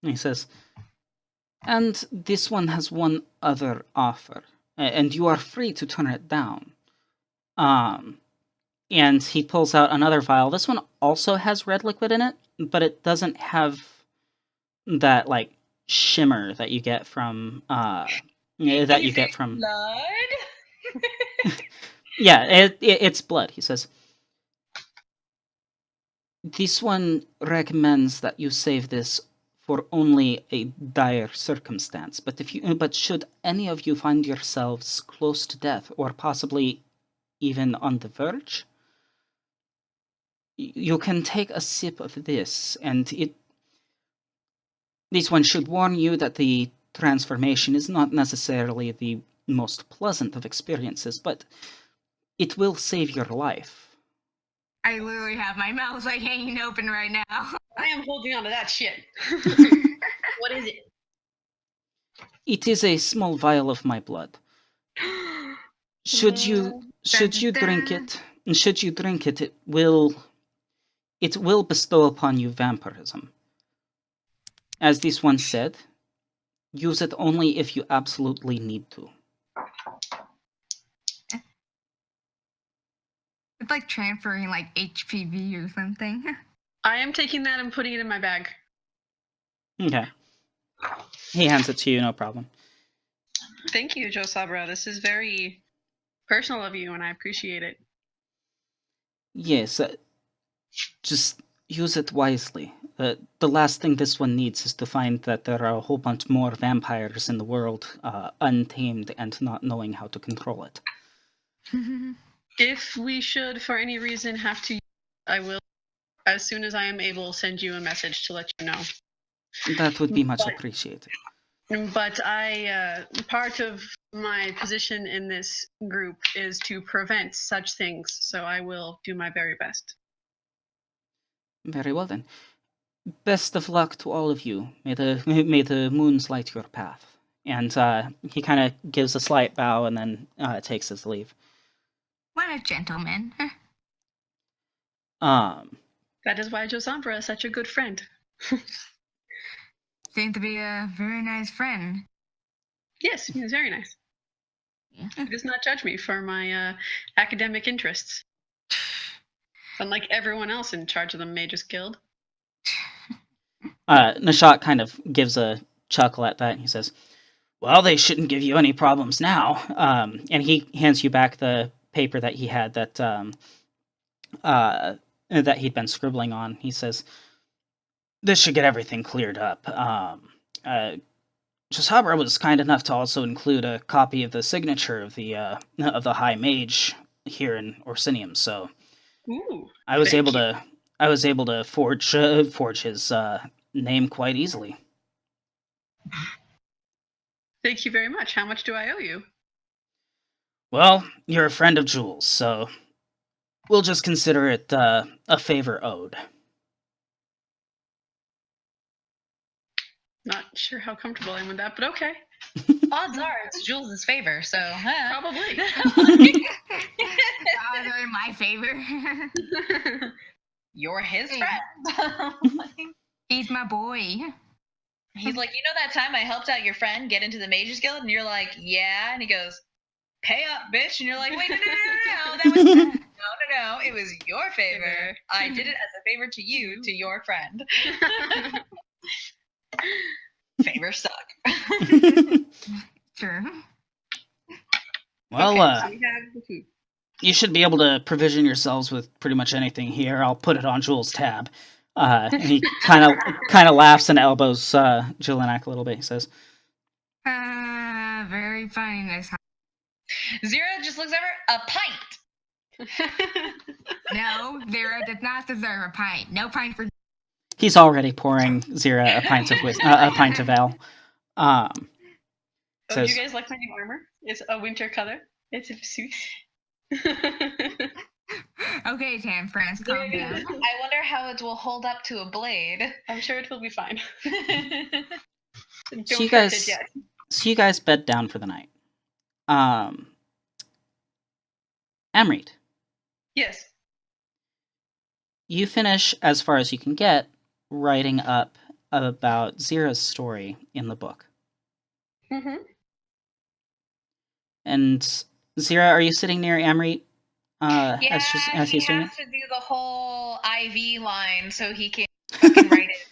He says, "And this one has one other offer, and you are free to turn it down." And he pulls out another vial. This one also has red liquid in it, but it doesn't have that like shimmer that you get from Blood? Yeah, it's blood. He says, "This one recommends that you save this for only a dire circumstance. But should any of you find yourselves close to death, or possibly even on the verge, you can take a sip of this, and this one should warn you that the transformation is not necessarily the most pleasant of experiences, but it will save your life." I literally have my mouth like hanging open right now. I am holding on to that shit. What is it? "It is a small vial of my blood. Should you drink it, should you drink it, it will bestow upon you vampirism. As this one said, use it only if you absolutely need to. It's like transferring like HPV or something. I am taking that and putting it in my bag. Okay. He hands it to you, no problem. Thank you, Jo-Sabra. This is very personal of you, and I appreciate it. Yes, just use it wisely. The last thing this one needs is to find that there are a whole bunch more vampires in the world, untamed and not knowing how to control it. If we should, for any reason, have to, I will, as soon as I am able, send you a message to let you know. That would be much appreciated. But part of my position in this group is to prevent such things, so I will do my very best. Very well then. Best of luck to all of you. May the moons light your path. And he kind of gives a slight bow and then takes his leave. What a gentleman. That is why Jo-Sabra is such a good friend. Seemed to be a very nice friend. Yes, he is very nice. Yeah. He does not judge me for my academic interests. Unlike everyone else in charge of the Mages Guild. Nishak kind of gives a chuckle at that and he says, well, they shouldn't give you any problems now. And he hands you back the paper that he had that he'd been scribbling on. He says, this should get everything cleared up. Jo-Sabra was kind enough to also include a copy of the signature of the High Mage here in Orsinium, so Ooh, I was able to forge his name quite easily. Thank you very much. How much do I owe you? Well, you're a friend of Jules, so we'll just consider it a favor owed. Not sure how comfortable I am with that, but okay. Odds are it's Jules' favor, so Probably. Odds are in my favor. You're his friend. He's my boy. He's like, you know that time I helped out your friend get into the Mages Guild? And you're like, yeah. And he goes, pay up, bitch. And you're like, wait, no. That was no. It was your favor. I did it as a favor to you, to your friend. Favors suck. Sure. Well, Okay, so we have the food. you should be able to provision yourselves with pretty much anything here. I'll put it on Jules' tab. And he kind of laughs and elbows Julianak a little bit. He says, Very funny this time. Zyra just looks over, a pint. No, Zyra does not deserve a pint. No pint for. he's already pouring Zyra a pint of ale. Do Says, you guys like my new armor? It's a winter color. It's a suit. Okay, Tan France, calm down. I wonder how it will hold up to a blade. I'm sure it will be fine. Don't So you hurt guys- it yet. so you guys bed down for the night. Amrit, Yes. you finish as far as you can get writing up about Zyra's story in the book. Mm-hmm. And Zyra, are you sitting near Amrit? Yeah, as he he's doing it? has to do the whole IV line so he can fucking write it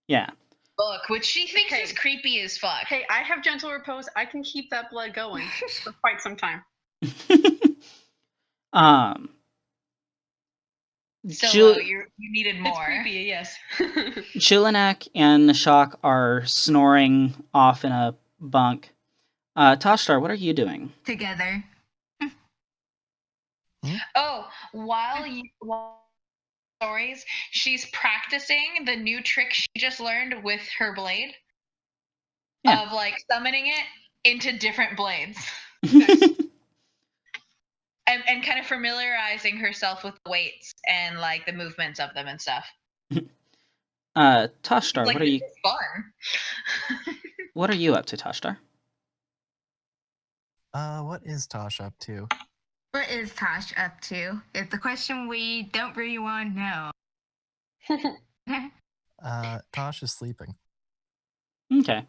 Yeah. book, which she thinks Hey. is creepy as fuck. Hey, I have gentle repose. I can keep that blood going for quite some time. So Ju- you needed It's more. creepy, yes. Julianak and Nishak are snoring off in a bunk. Toshtar, what are you doing? Together. Oh, while stories, she's practicing the new trick she just learned with her blade Yeah. of like summoning it into different blades and kind of familiarizing herself with the weights and like the movements of them and stuff. Toshtar, Like, what are you this is fun. what are you up to, Toshtar? What is Tosh up to? What is Tosh up to? It's the question we don't really want to know. Tosh is sleeping. Okay.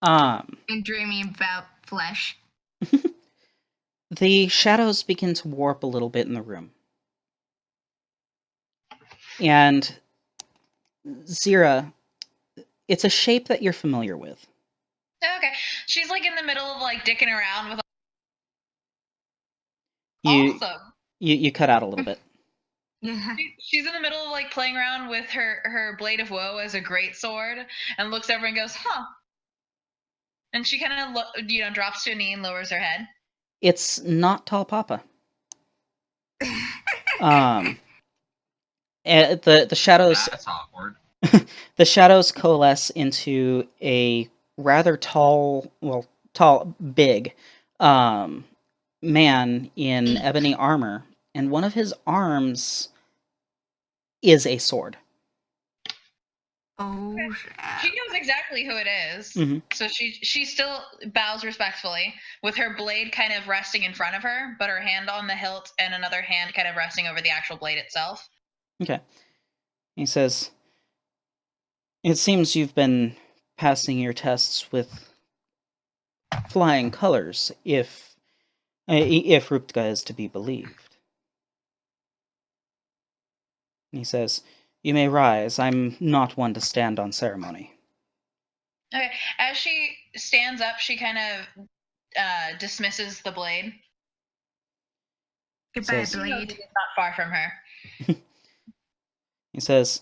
And dreaming about flesh. The shadows begin to warp a little bit in the room. And Zyra, it's a shape that you're familiar with. Okay. She's like in the middle of like dicking around with You awesome. you cut out a little bit. Yeah. She's in the middle of like playing around with her blade of woe as a great sword and looks over and goes, "Huh." And she kind of drops to a knee and lowers her head. It's not Tall Papa. The shadows That's awkward. the shadows coalesce into a rather big man in ebony armor, and one of his arms is a sword. Oh, She knows exactly who it is. Mhm. So she still bows respectfully with her blade kind of resting in front of her, but her hand on the hilt and another hand kind of resting over the actual blade itself. Okay. He says, "It seems you've been passing your tests with flying colors, if Ruptka is to be believed." He says, "You may rise. I'm not one to stand on ceremony." Okay. As she stands up, she kind of dismisses the blade. goodbye, Says- She knows blade. it is not far from her. He says,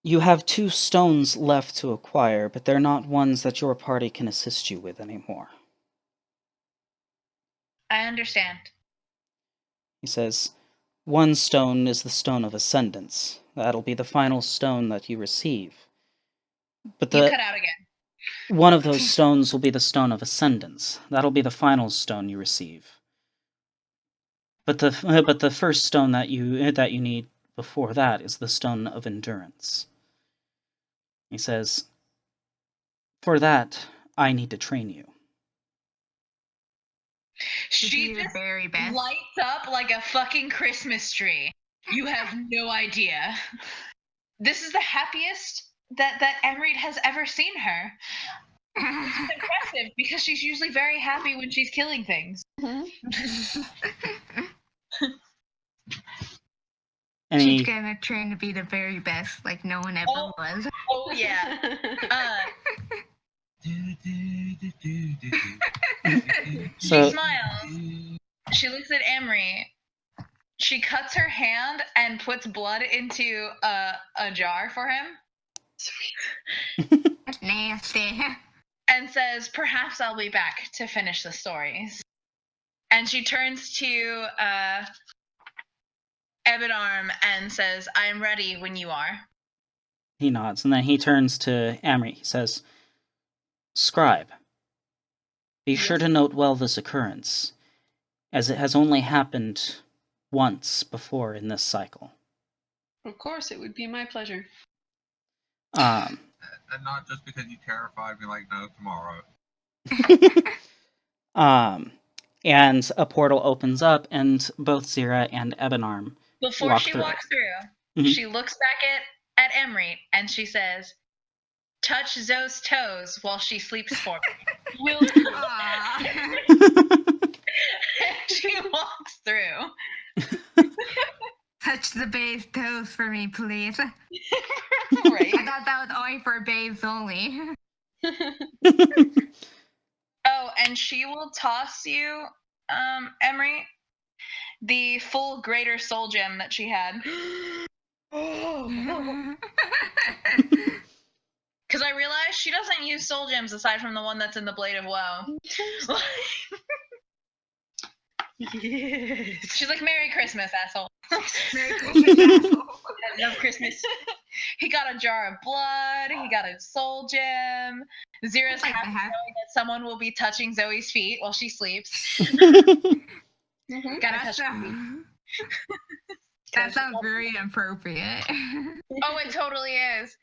"You have 2 stones left to acquire, but they're not ones that your party can assist you with anymore." I understand. He says, "One stone is the stone of ascendance. That'll be the final stone that you receive. But You cut out again. one of those stones will be the stone of ascendance. That'll be the final stone you receive. But the first stone that you need before that is the stone of endurance." He says, "For that, I need to train you." She You're the just very best. lights up like a fucking Christmas tree. You have no idea. This is the happiest that Emreet has ever seen her. It's impressive because she's usually very happy when she's killing things. And She's he, gonna train to be the very best, like no one ever was. Oh yeah. She So- smiles. She looks at Emery. She cuts her hand and puts blood into a jar for him. That's nasty. And says, "Perhaps I'll be back to finish the stories." And she turns to Ebenarm and says, "I am ready when you are." he nods, and then he turns to Amri. He says, "Scribe, be sure to note well this occurrence, as it has only happened once before in this cycle." Of course, it would be my pleasure. And not just because you terrified me like no tomorrow. And a portal opens up, and both Zyra and Ebenarm Before she walks through, Mhm. she looks back at Emery and she says, "Touch Zoe's toes while she sleeps for me." Will do. Aw. She walks through. Touch the babe's toes for me, please. Right. I thought that was only for babes only. Oh, and she will toss you, Emery, the full greater soul gem that she had. Because I realized she doesn't use soul gems aside from the one that's in the Blade of Woe. Yes. She's like, "Merry Christmas, asshole." Merry Christmas, asshole. I love Christmas. He got a jar of blood. He got a soul gem. Zyra's Like happy the half- knowing that someone will be touching Zoe's feet while she sleeps. Gotta That touch her feet. sounds, that sounds very inappropriate. Oh, it totally is.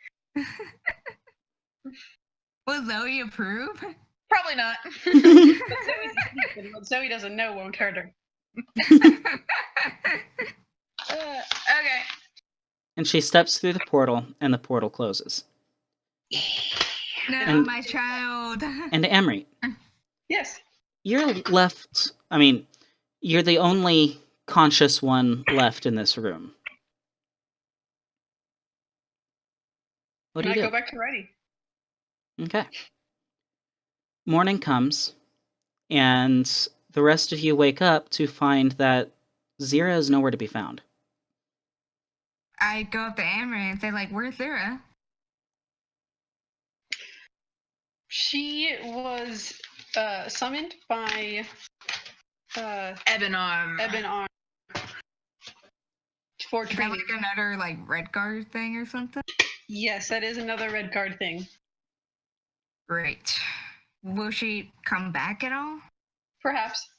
Will Zoe approve? Probably not. What Zoe doesn't know won't hurt her. Okay. And she steps through the portal, and the portal closes. No, And- my child. And Emery, Yes. you're left. I mean, you're the only conscious one left in this room. What do And you I do? go back to writing. Okay. Morning comes, and the rest of you wake up to find that Zyra is nowhere to be found. I go up to Amory and say, like, where's Zyra? She was summoned by Ebon Arm. Ebon Arm for Is that training. like another, like, red guard thing or something? Yes, that is another red card thing. Great. Will she come back at all? Perhaps.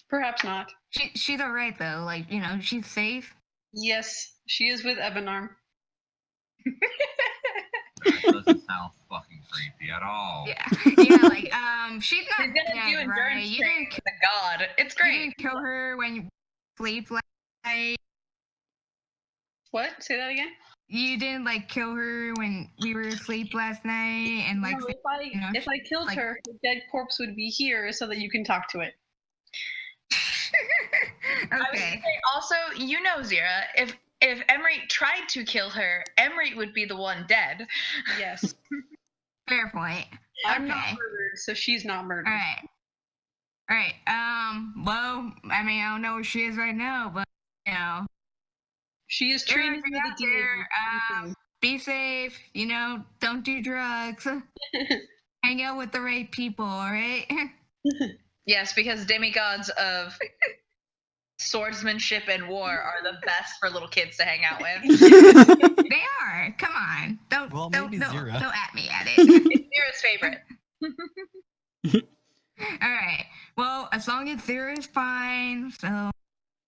Perhaps not. She's alright, though. Like, you know, she's safe. Yes, she is with Ebon Arm. That doesn't sound fucking creepy at all. Yeah. Yeah, like, she's not She's gonna do dead, endurance right? You training didn't, with a god. It's you great. didn't kill her when you sleep last night. What? Say that again? You didn't, like, kill her when we were asleep last night and, like, No, you know, if I killed like- her, the dead corpse would be here so that you can talk to it. I was okay. gonna say, also, you know, Zyra, if Emery tried to kill her, Emery would be the one dead. Yes. Fair point. I'm not Okay. murdered, so she's not murdered. Alright. Alright. Well, I mean, I don't know where she is right now, but, you know, She is Zyra, training if with you're the out there, deity. be safe, you know, don't do drugs. Hang out with the right people, alright? Yes, because demigods of swordsmanship and war are the best for little kids to hang out with. They are. Come on. Don't Well, maybe Zyra. don't at me at it. It's Zyra's favorite. Alright. Well, as long as Zyra is fine, so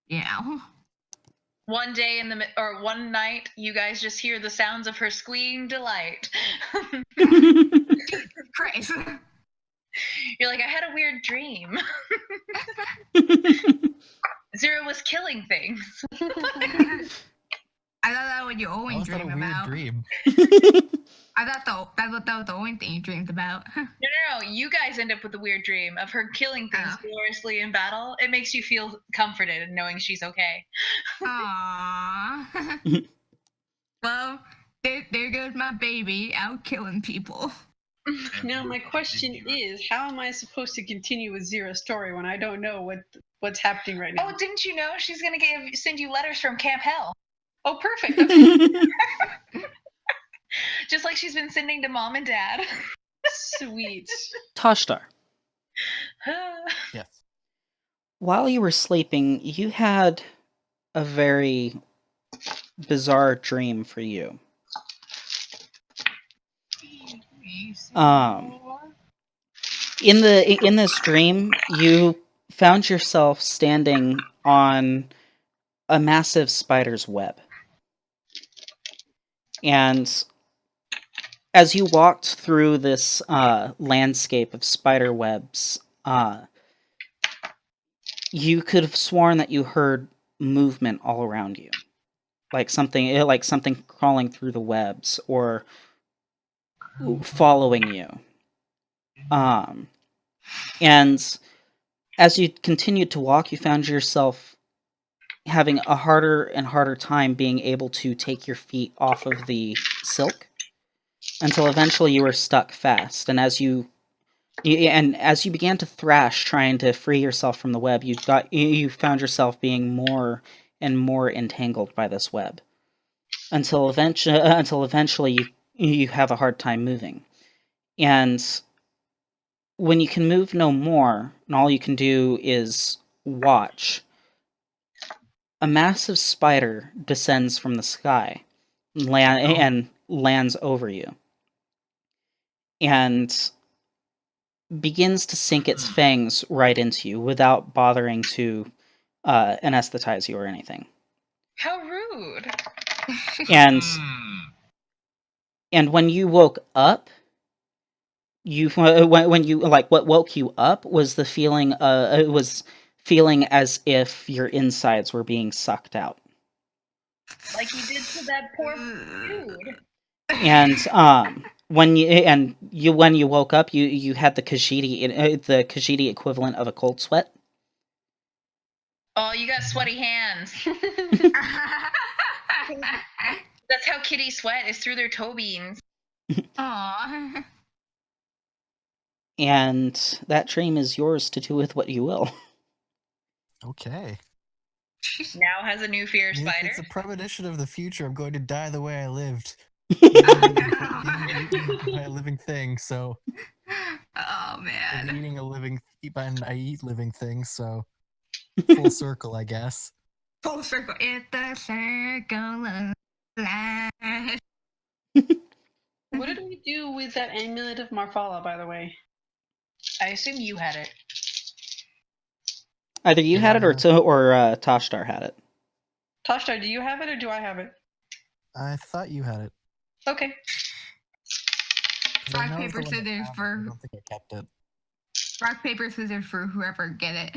you know. One day one night, you guys just hear the sounds of her squealing delight. Christ. You're like, I had a weird dream. Zyra was killing things. I thought that was what you How always was that a dream weird about. dream? I thought that was the only thing you dreamed about. No. You guys end up with a weird dream of her killing things Oh. gloriously in battle. It makes you feel comforted knowing she's okay. Aww. Well, there goes my baby out killing people. Now my question is, how am I supposed to continue with Zyra's story when I don't know what's happening right now? Oh, didn't you know she's gonna send you letters from Camp Hell? Oh, perfect. Okay. Just like she's been sending to Mom and Dad. Sweet. Toshtar, Yes. while you were sleeping, you had a very bizarre dream for you. In this dream, you found yourself standing on a massive spider's web. And as you walked through this landscape of spider webs, you could have sworn that you heard movement all around you, like something crawling through the webs or following you. And as you continued to walk, you found yourself having a harder and harder time being able to take your feet off of the silk until eventually you were stuck fast. And as you began to thrash trying to free yourself from the web, you found yourself being more and more entangled by this web until eventually you have a hard time moving. And when you can move no more, and all you can do is watch, a massive spider descends from the sky and lands over you. And begins to sink its fangs right into you without bothering to anesthetize you or anything. How rude. And when you woke up, you when you like what woke you up was the feeling it was feeling as if your insides were being sucked out. Like you did to that poor dude. And when you woke up, you had the Khajiit equivalent of a cold sweat. Oh, you got sweaty hands. That's how kitties sweat, is through their toe beans. Aw. And that dream is yours to do with what you will. Okay. Now has a new fear I mean, if spider. it's a premonition of the future, I'm going to die the way I lived. Being eaten by a living thing, so Oh I'm man. eating a living, and I eat living things, so full circle, I guess. Full circle. It's the circle of life. What did we do with that amulet of Marfala, by the way? I assume you had it. Either you had it or Tashtar had it. Toshtar, do you have it or do I have it? I thought you had it. Okay. 'Cause I Rock, know paper, the one that scissors found it, for I don't think I kept it. rock, paper, scissors for whoever get it.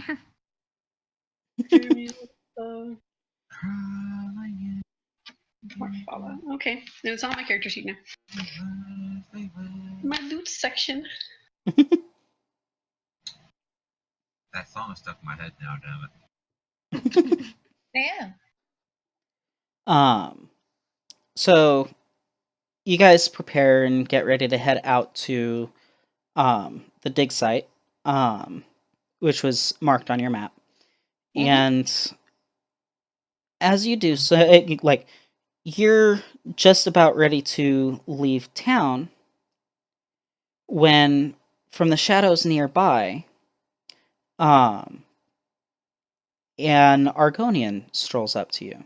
Amulet of Marfala. Okay, it's on my character sheet now. My loot section. That song is stuck in my head now, damn it. Yeah. So you guys prepare and get ready to head out to the dig site, which was marked on your map. Mhm. And as you do so, like you're just about ready to leave town when from the shadows nearby, an Argonian strolls up to you.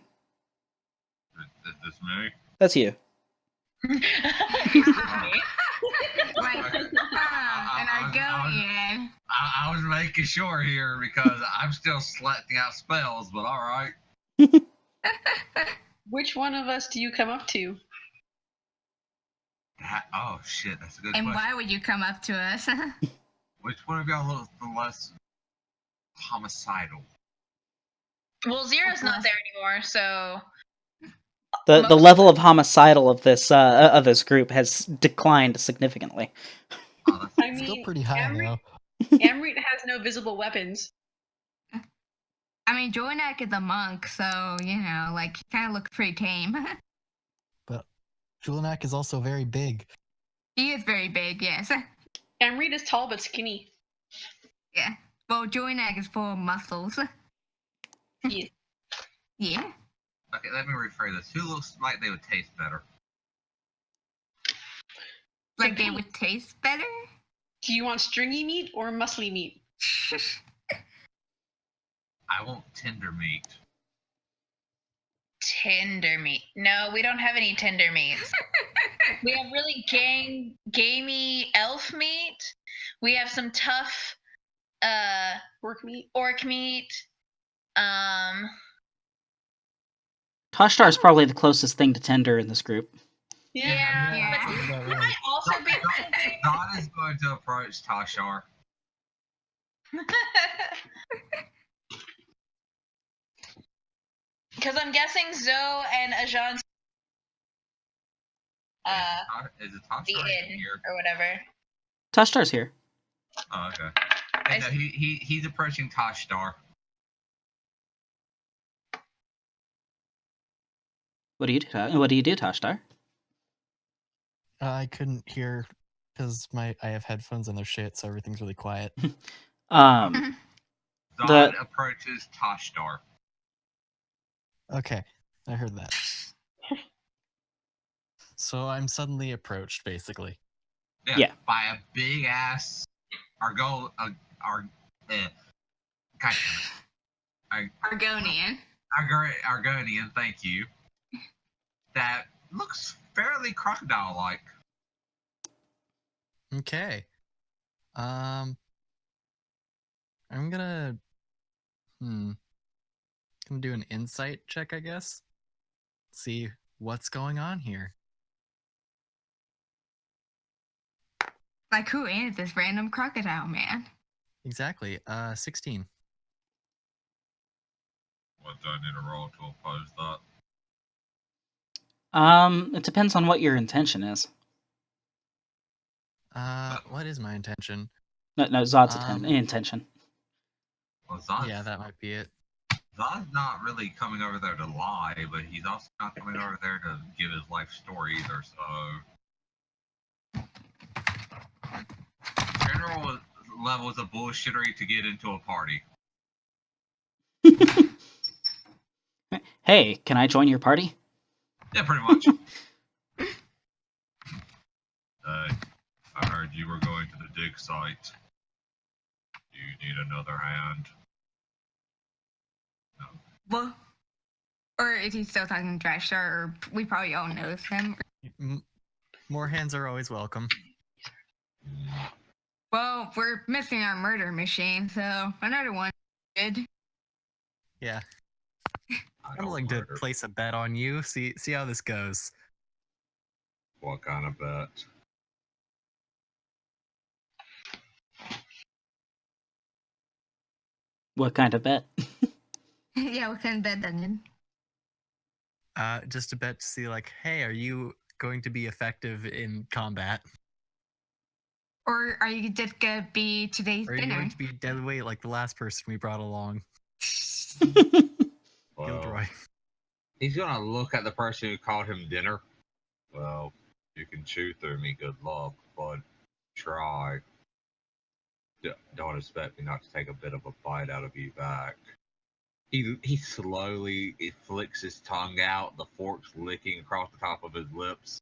Is this me? That's you. Like, an Argonian. I was making sure here because I'm still selecting out spells, but alright. Which one of us do you come up to? Oh shit, that's a good And question. why would you come up to us? Which one of y'all looks the less homicidal? Well, Zyra's not there anymore, so The Most- level of homicidal of this group has declined significantly. Oh, that's I Still mean, pretty high, though. Amrit has no visible weapons. I mean, Joinak is a monk, so, you know, like, he kind of looks pretty tame. But Julianak is also very big. He is very big, yes. Amrit is tall but skinny. Yeah. Well, Joinak is full of muscles. Yeah. Yeah. okay. Let me rephrase this. Who looks like they would taste better? Like they would taste better? Do you want stringy meat or muscly meat? I want tender meat. tender meat. No, we don't have any tender meats. We have really gamey elf meat. We have some tough Orc meat? orc meat. Tashtar is probably the closest thing to tender in this group. Yeah. Yeah. But Sounds about he right. might also be God is going to approach Tashar. because I'm guessing Zoe and Ajan Is it Tashar the inn here? or whatever. Tashtar's here. Oh, okay. And, no, he's approaching Tashtar. What do you do? What do you do, Tashtar? I couldn't hear because I have headphones and they're shit, so everything's really quiet. Um, Zod approaches Tashtar. Okay, I heard that. So I'm suddenly approached, basically. Yeah. By a big ass God damn it. Argonian. Argonian, thank you. That looks fairly crocodile-like. Okay. I'm gonna do an insight check, I guess. See what's going on here. Like, who is this random crocodile man? Exactly. 16. What do I need to roll to oppose that? It depends on what your intention is. What is my intention? No, Zod's Um, intention. Well, Zod's, Yeah, that might be it. Zod's not really coming over there to lie, but he's also not coming over there to give his life story either, so... General levels of bullshittery to get into a party. Hey, can I join your party? Yeah, pretty much. I heard you were going to the dig site. Do you need another hand? No. Well, or is he still talking trash? Or we probably all know him. More hands are always welcome. Well, we're missing our murder machine, so another one good. Yeah. I I'm don't willing to murder. place a bet on you. See how this goes. What kind of bet? What kind of bet? Yeah, what kind of bed then? Just a bet to see, like, hey, are you going to be effective in combat? Or are you just gonna be today's Or are you dinner? going to be dead weight like the last person we brought along? Well, Gilderoy. he's gonna look at the person who called him dinner. Well, you can chew through me, good luck, but try. Don't expect me not to take a bit of a bite out of you back. He slowly flicks his tongue out, the fork's licking across the top of his lips.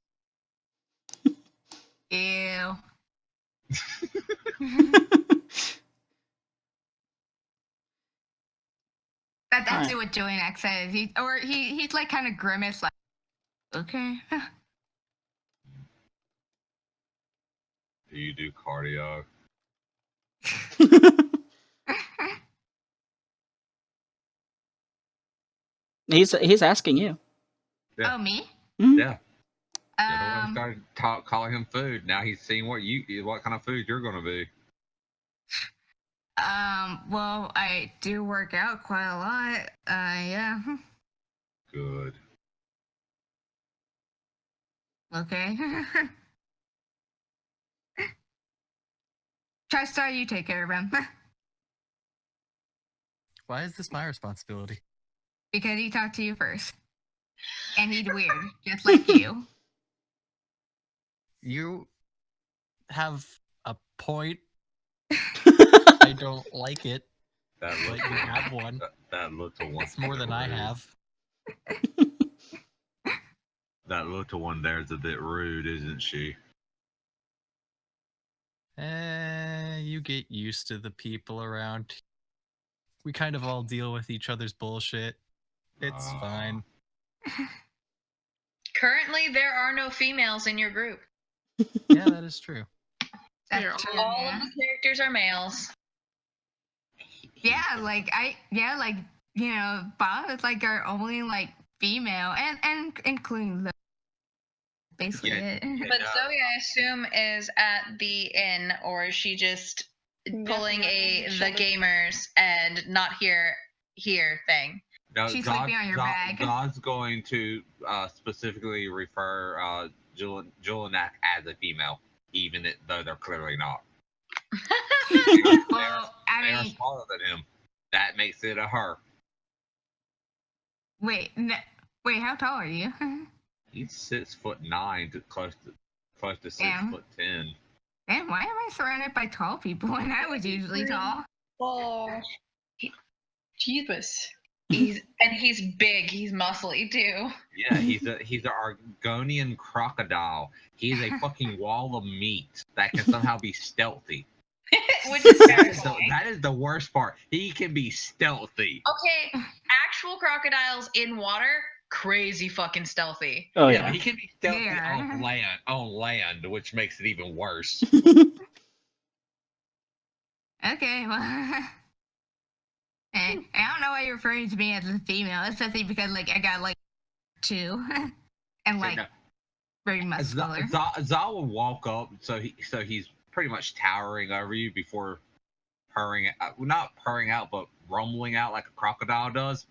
Ew. That's Alright. what Joanne says. He's like kind of grimace, like, okay. Do you do cardio? He's asking you. Yeah. Oh, me? Mhm. Yeah. You're the one who Um, started calling him food. Now he's seeing what kind of food you're gonna be. well, I do work out quite a lot. Yeah. Good. Okay. Tristar, you take care of him. Why is this my responsibility? Because he talked to you first. And he's weird, just like you. You have a point. I don't like it, That but little, you have one. that little one. It's more than I have. That little one there's a bit rude, isn't she? You get used to the people around. We kind of all deal with each other's bullshit. It's fine. Currently, there are no females in your group. Yeah, that is true. That's true, All yeah. of the characters are males. Yeah, like you know, Bob is like our only like female, and including the basically Yeah, it. But Zoe, I assume, is at the inn, or is she just pulling the gamers and not here thing? No, She's sleeping on your bag. God's going to specifically refer Julinak as a female, even though they're clearly not. Well, I They are mean, smaller than him. That makes it a her. wait, how tall are you? He's 6'9" to close to Damn. 6'10". Man, why am I surrounded by tall people when I was usually tall? Oh, Jesus. He's big. He's muscly too. Yeah, he's an Argonian crocodile. He's a fucking wall of meat that can somehow be stealthy. Which is That is the worst part. He can be stealthy. okay. Actual crocodiles in water, crazy fucking stealthy. Oh But yeah. he can be stealthy Yeah. on land, which makes it even worse. Okay, well. I don't know why you're referring to me as a female, especially because like I got like 2 and like No, very muscular. Za will walk up, so he's pretty much towering over you before purring, not purring out, but rumbling out like a crocodile does.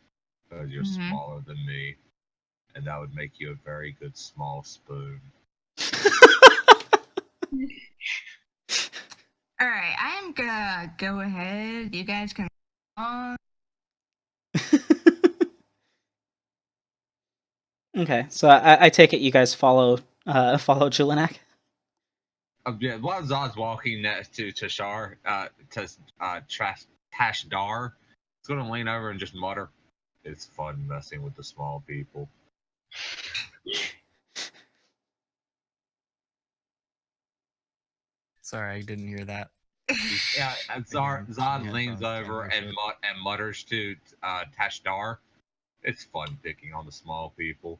Because you're smaller than me, and that would make you a very good small spoon. All right, I am gonna go ahead. You guys can. Okay, so I take it you guys follow Julinak? Yeah, while Zod's walking next to Tashar, Tashdar, he's gonna lean over and just mutter, "It's fun messing with the small people." Sorry, I didn't hear that. Yeah, and Again, Zod yeah, leans sounds over and mutters to Tashdar, "It's fun picking on the small people."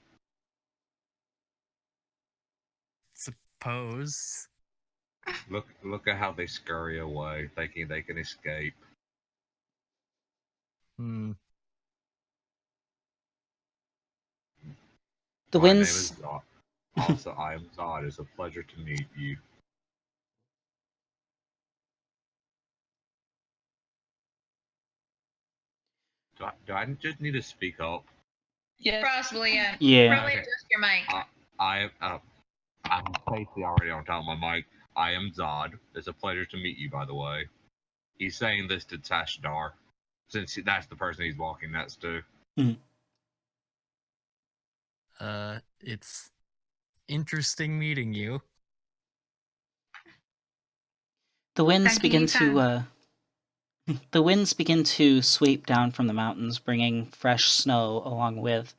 Suppose. Look at how they scurry away, thinking they can escape. Hmm. The My name winds. is Zod. Also, I am Zod. It's a pleasure to meet you. Do I just need to speak up? Yes. Possibly, yeah. Yeah. Probably Okay. adjust your mic. I'm basically already on top of my mic. I am Zod. It's a pleasure to meet you, by the way. He's saying this to Tashdar, since that's the person he's walking next to. It's interesting meeting you. The winds Thank you, begin Ethan. to the winds begin to sweep down from the mountains, bringing fresh snow along with.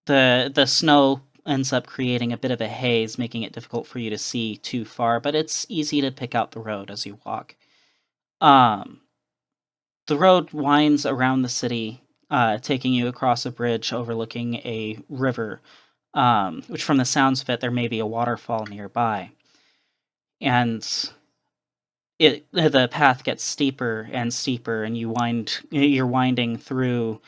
The snow ends up creating a bit of a haze, making it difficult for you to see too far, but it's easy to pick out the road as you walk. The road winds around the city, taking you across a bridge overlooking a river, which from the sounds of it, there may be a waterfall nearby. And the path gets steeper and steeper, and you're winding through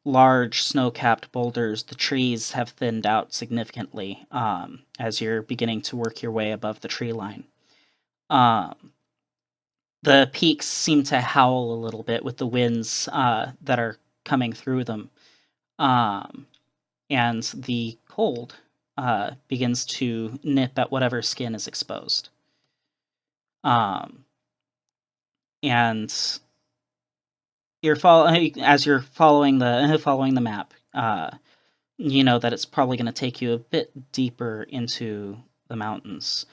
large snow-capped boulders. The trees have thinned out significantly as you're beginning to work your way above the tree line. The peaks seem to howl a little bit with the winds that are coming through them. And the cold begins to nip at whatever skin is exposed. And as you're following the map, you know that it's probably going to take you a bit deeper into the mountains.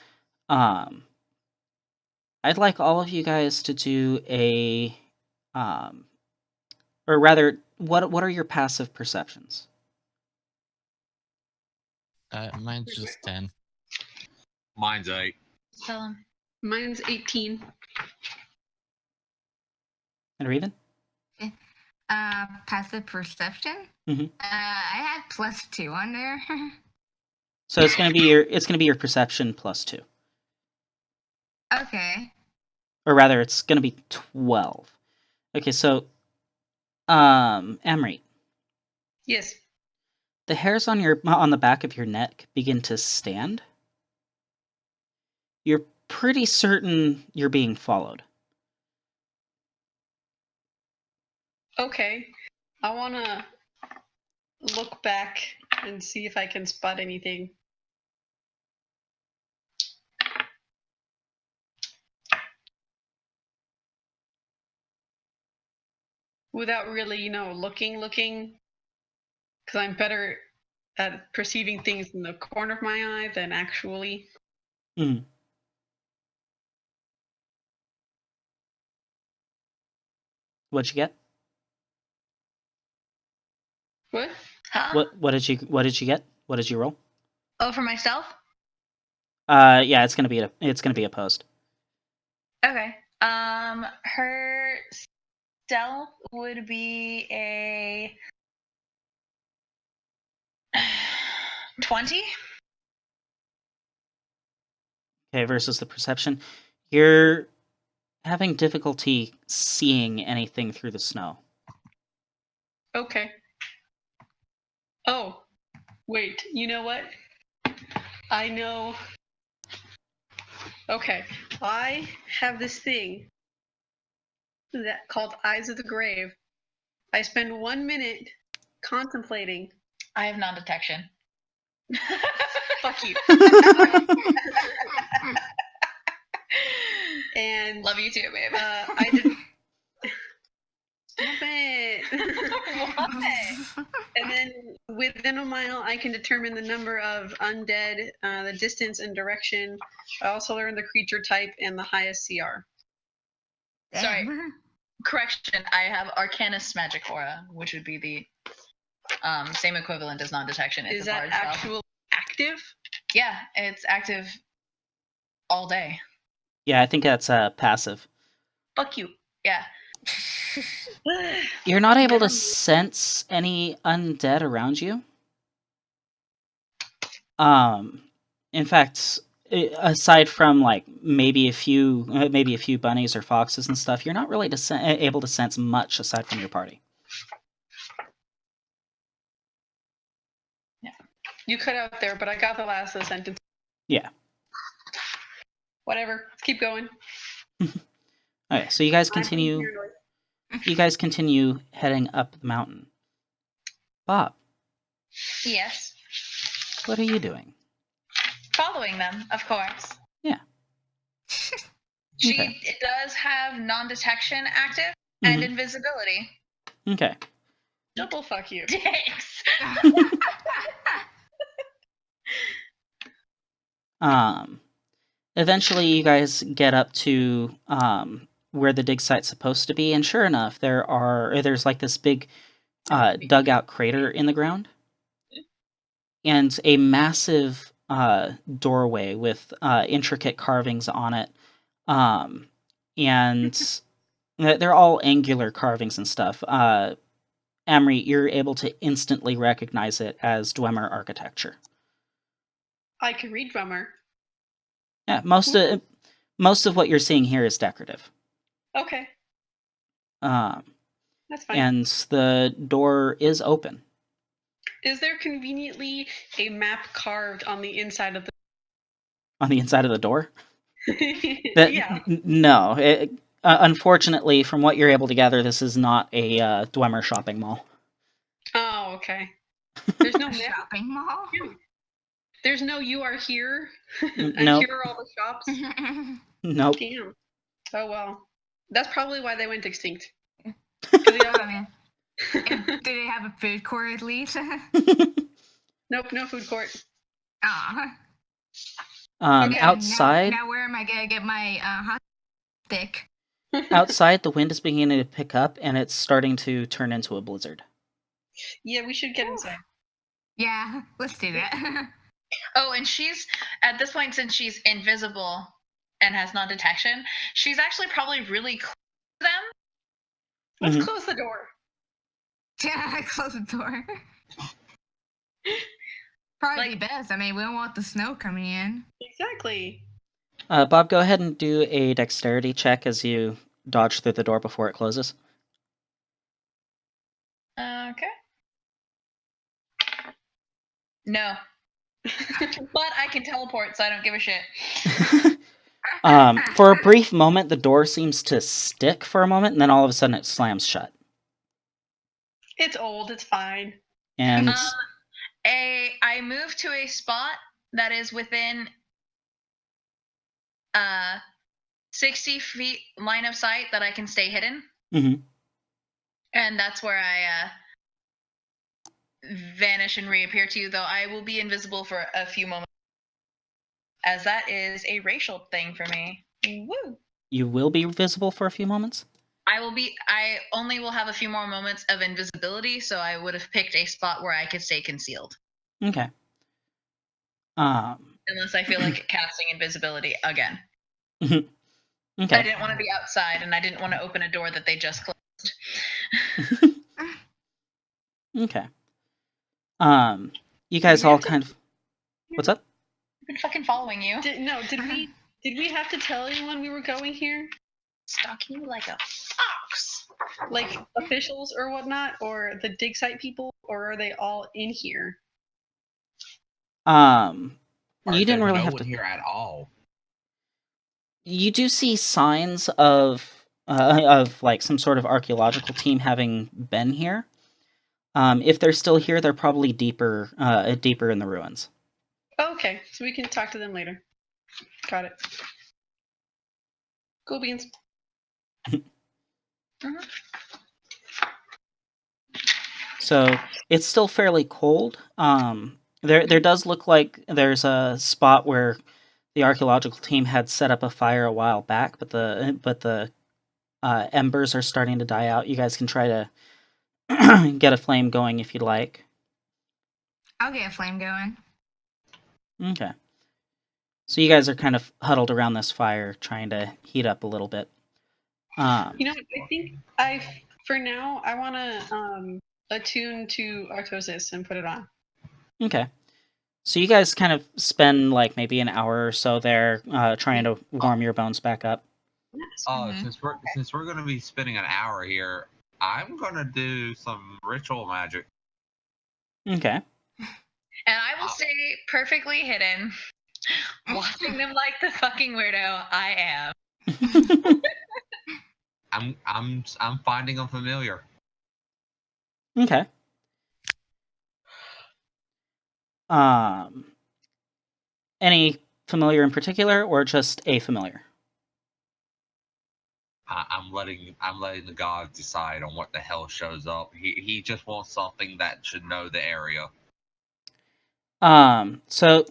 I'd like all of you guys to do a, or rather, what are your passive perceptions? Mine's just 10. Mine's 8. So, Mine's 18. And Raven? Passive perception. Mhm. I had +2 on there. So it's gonna be your perception +2, Okay. or rather, it's gonna be 12. Okay, so, Emery, Yes. the hairs on the back of your neck begin to stand. You're pretty certain you're being followed. Okay. I want to look back and see if I can spot anything. Without really, looking, because I'm better at perceiving things in the corner of my eye than actually. Mm. What'd you get? What? huh? What did you get? What did you roll? Oh, for myself? Yeah, it's gonna be opposed. Okay. Her stealth would be a 20. Okay, versus the perception. You're having difficulty seeing anything through the snow. Okay. Oh, wait. You know what? I know Okay, I have this thing that called Eyes of the Grave. I spend 1 minute contemplating. I have non-detection. Fuck you. And Love you too, babe. I did. Stop it. What? And then within a mile, I can determine the number of undead, the distance and direction. I also learn the creature type and the highest CR. Sorry. Damn. Correction, I have Arcanist Magic Aura, which would be the same equivalent as non-detection. It's Is a that bard spell. actual active? Yeah, it's active all day. Yeah, I think that's passive. Fuck you. Yeah. You're not able to sense any undead around you. In fact, aside from like maybe a few bunnies or foxes and stuff, you're not really able to sense much aside from your party. You cut out there, but I got the last of the sentence. Yeah. Whatever. Let's keep going. Okay, so you guys I'm being continue. paranoid. You guys continue heading up the mountain. Bob, Yes. what are you doing? Following them, of course. Yeah. She Okay. it does have non-detection active and invisibility. Okay. Double fuck you. Thanks. Eventually you guys get up to where the dig site's supposed to be, and sure enough, there's like this big dugout crater in the ground, and a massive doorway with intricate carvings on it, and they're all angular carvings and stuff. Amory, you're able to instantly recognize it as Dwemer architecture. I can read Dwemer. Yeah, most of what you're seeing here is decorative. Okay, Um, that's fine. and the door is open. Is there conveniently a map carved on the inside of the... On the inside of the door? Yeah. No. Unfortunately, from what you're able to gather, this is not a Dwemer shopping mall. Oh, okay. There's no map. Shopping mall? There's no "you are here," and Nope. here are all the shops. Nope. Damn. Oh well. That's probably why they went extinct. Oh, man. Do they have a food court at least? Nope, no food court. Aw. Okay, Outside, Now where am I gonna get my hot stick? outside, the wind is beginning to pick up, and it's starting to turn into a blizzard. Yeah, we should get inside. Yeah, let's do that. Oh, and she's at this point, since she's invisible and has non-detection, she's actually probably really close to them. Let's Mhm. close the door. Yeah, close the door. Probably Like- best. I mean, we don't want the snow coming in. Exactly. Bob, go ahead and do a dexterity check as you dodge through the door before it closes. Okay. No. But I can teleport, so I don't give a shit. For a brief moment, the door seems to stick for a moment, and then all of a sudden it slams shut. It's old. It's fine. And I move to a spot that is within 60 feet line of sight that I can stay hidden. Mhm. And that's where I vanish and reappear to you, though I will be invisible for a few moments, as that is a racial thing for me. Woo! you will be visible for a few moments. I only will have a few more moments of invisibility, so I would have picked a spot where I could stay concealed. Okay. Unless I feel like casting invisibility again. Okay. I didn't want to be outside, and I didn't want to open a door that they just closed. Okay. You guys all kind of. What's up? I've been fucking following you. Did we have to tell anyone we were going here? Stalking you like a fox. Like officials or whatnot, or the dig site people, or are they all in here? You didn't There's really no have one to. here at all. You do see signs of like some sort of archaeological team having been here. If they're still here, they're probably deeper in the ruins. Okay, so we can talk to them later. Got it. Cool beans. So it's still fairly cold. There does look like there's a spot where the archaeological team had set up a fire a while back, but the embers are starting to die out. You guys can try to get a flame going if you'd like. I'll get a flame going. Okay. So you guys are kind of huddled around this fire, trying to heat up a little bit. You know, I think for now, I want to attune to Artosis and put it on. Okay. So you guys kind of spend like maybe an hour or so there, trying to warm your bones back up. Yes. Since we're gonna be spending an hour here, I'm gonna do some ritual magic. Okay. And I will stay perfectly hidden, watching them like the fucking weirdo I am. I'm finding them familiar. Okay. Any familiar in particular, or just a familiar? I'm letting the gods decide on what the hell shows up. He just wants something that should know the area. So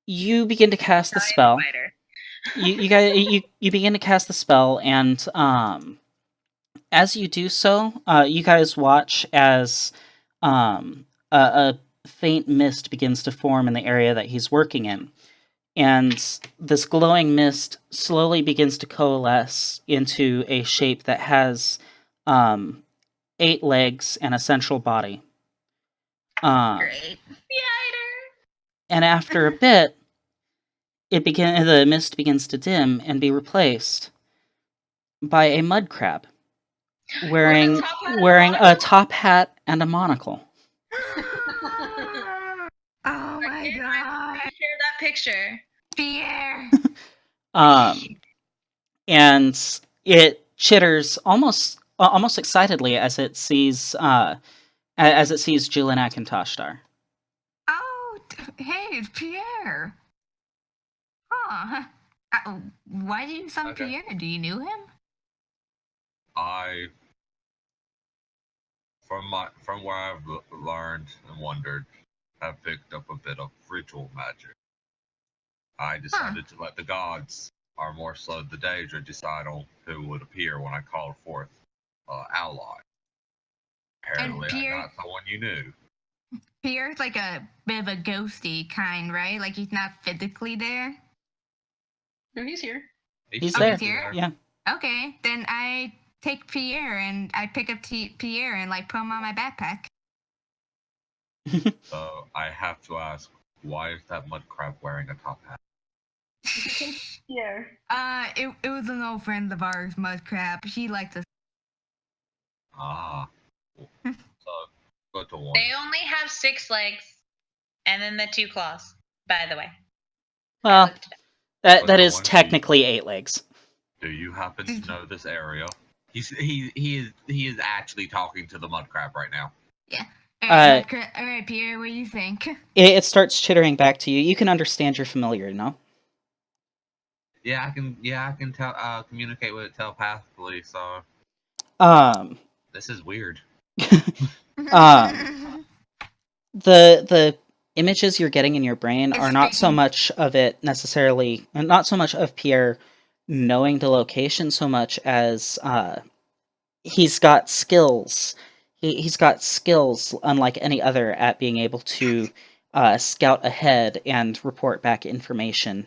you begin to cast the spell. You begin to cast the spell, and as you do so, you guys watch as a faint mist begins to form in the area that he's working in. And this glowing mist slowly begins to coalesce into a shape that has 8 legs and a central body. Great. And after a bit, the mist begins to dim and be replaced by a mud crab wearing a top hat and a monocle. Oh my god. Share that picture. Pierre. And it chitters almost excitedly as it sees Julian and Tashtar. Oh, hey, it's Pierre. Huh. Why did you summon Pierre? Do you know him? From where I've learned and wondered, have picked up a bit of ritual magic. I decided to let the gods, or more so the Daedra, decide on who would appear when I called forth ally. Apparently, Pierre, I got someone you knew. Pierre's like a bit of a ghosty kind, right? Like he's not physically there. No, he's here. He's there. He's here? Yeah. Okay, then I take Pierre and I pick up Pierre and like put him on my backpack. So I have to ask, why is that mud crab wearing a top hat? Yeah. It was an old friend of ours, Mud Crab. She liked us. Ah. So, good to one. They only have 6 legs, and then the 2 claws. By the way. Well, that But is one technically 8 legs. Do you happen to know this area? He is actually talking to the mud crab right now. Yeah. All right, Pierre, what do you think? It starts chittering back to you. You can understand your familiar, no? Yeah, I can tell communicate with it telepathically. So this is weird. The images you're getting in your brain are not so much of it necessarily, not so much of Pierre knowing the location, so much as he's got skills. He's got skills unlike any other at being able to scout ahead and report back information.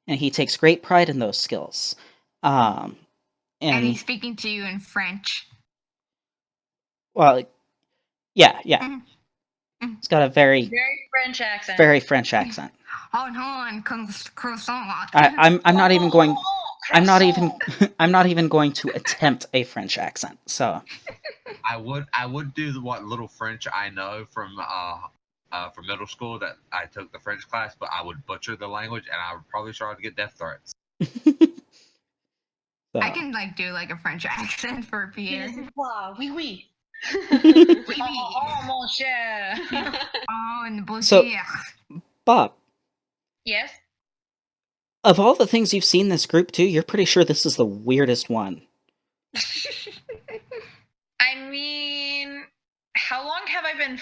And he takes great pride in those skills. And he's speaking to you in French. Well, yeah. He's got a very French accent. Very French accent. Croissant. I'm not even going. I'm not even going to attempt a French accent. So I would do what little French I know from middle school that I took the French class, but I would butcher the language and I would probably try to get death threats. I So, can like do like a French accent for Pierre. Oui, oui. Oui, oui. Oh, mon cher. Oh, and the So- bullshit. Bob, Yes. of all the things you've seen this group do, you're pretty sure this is the weirdest one. I mean, how long have I been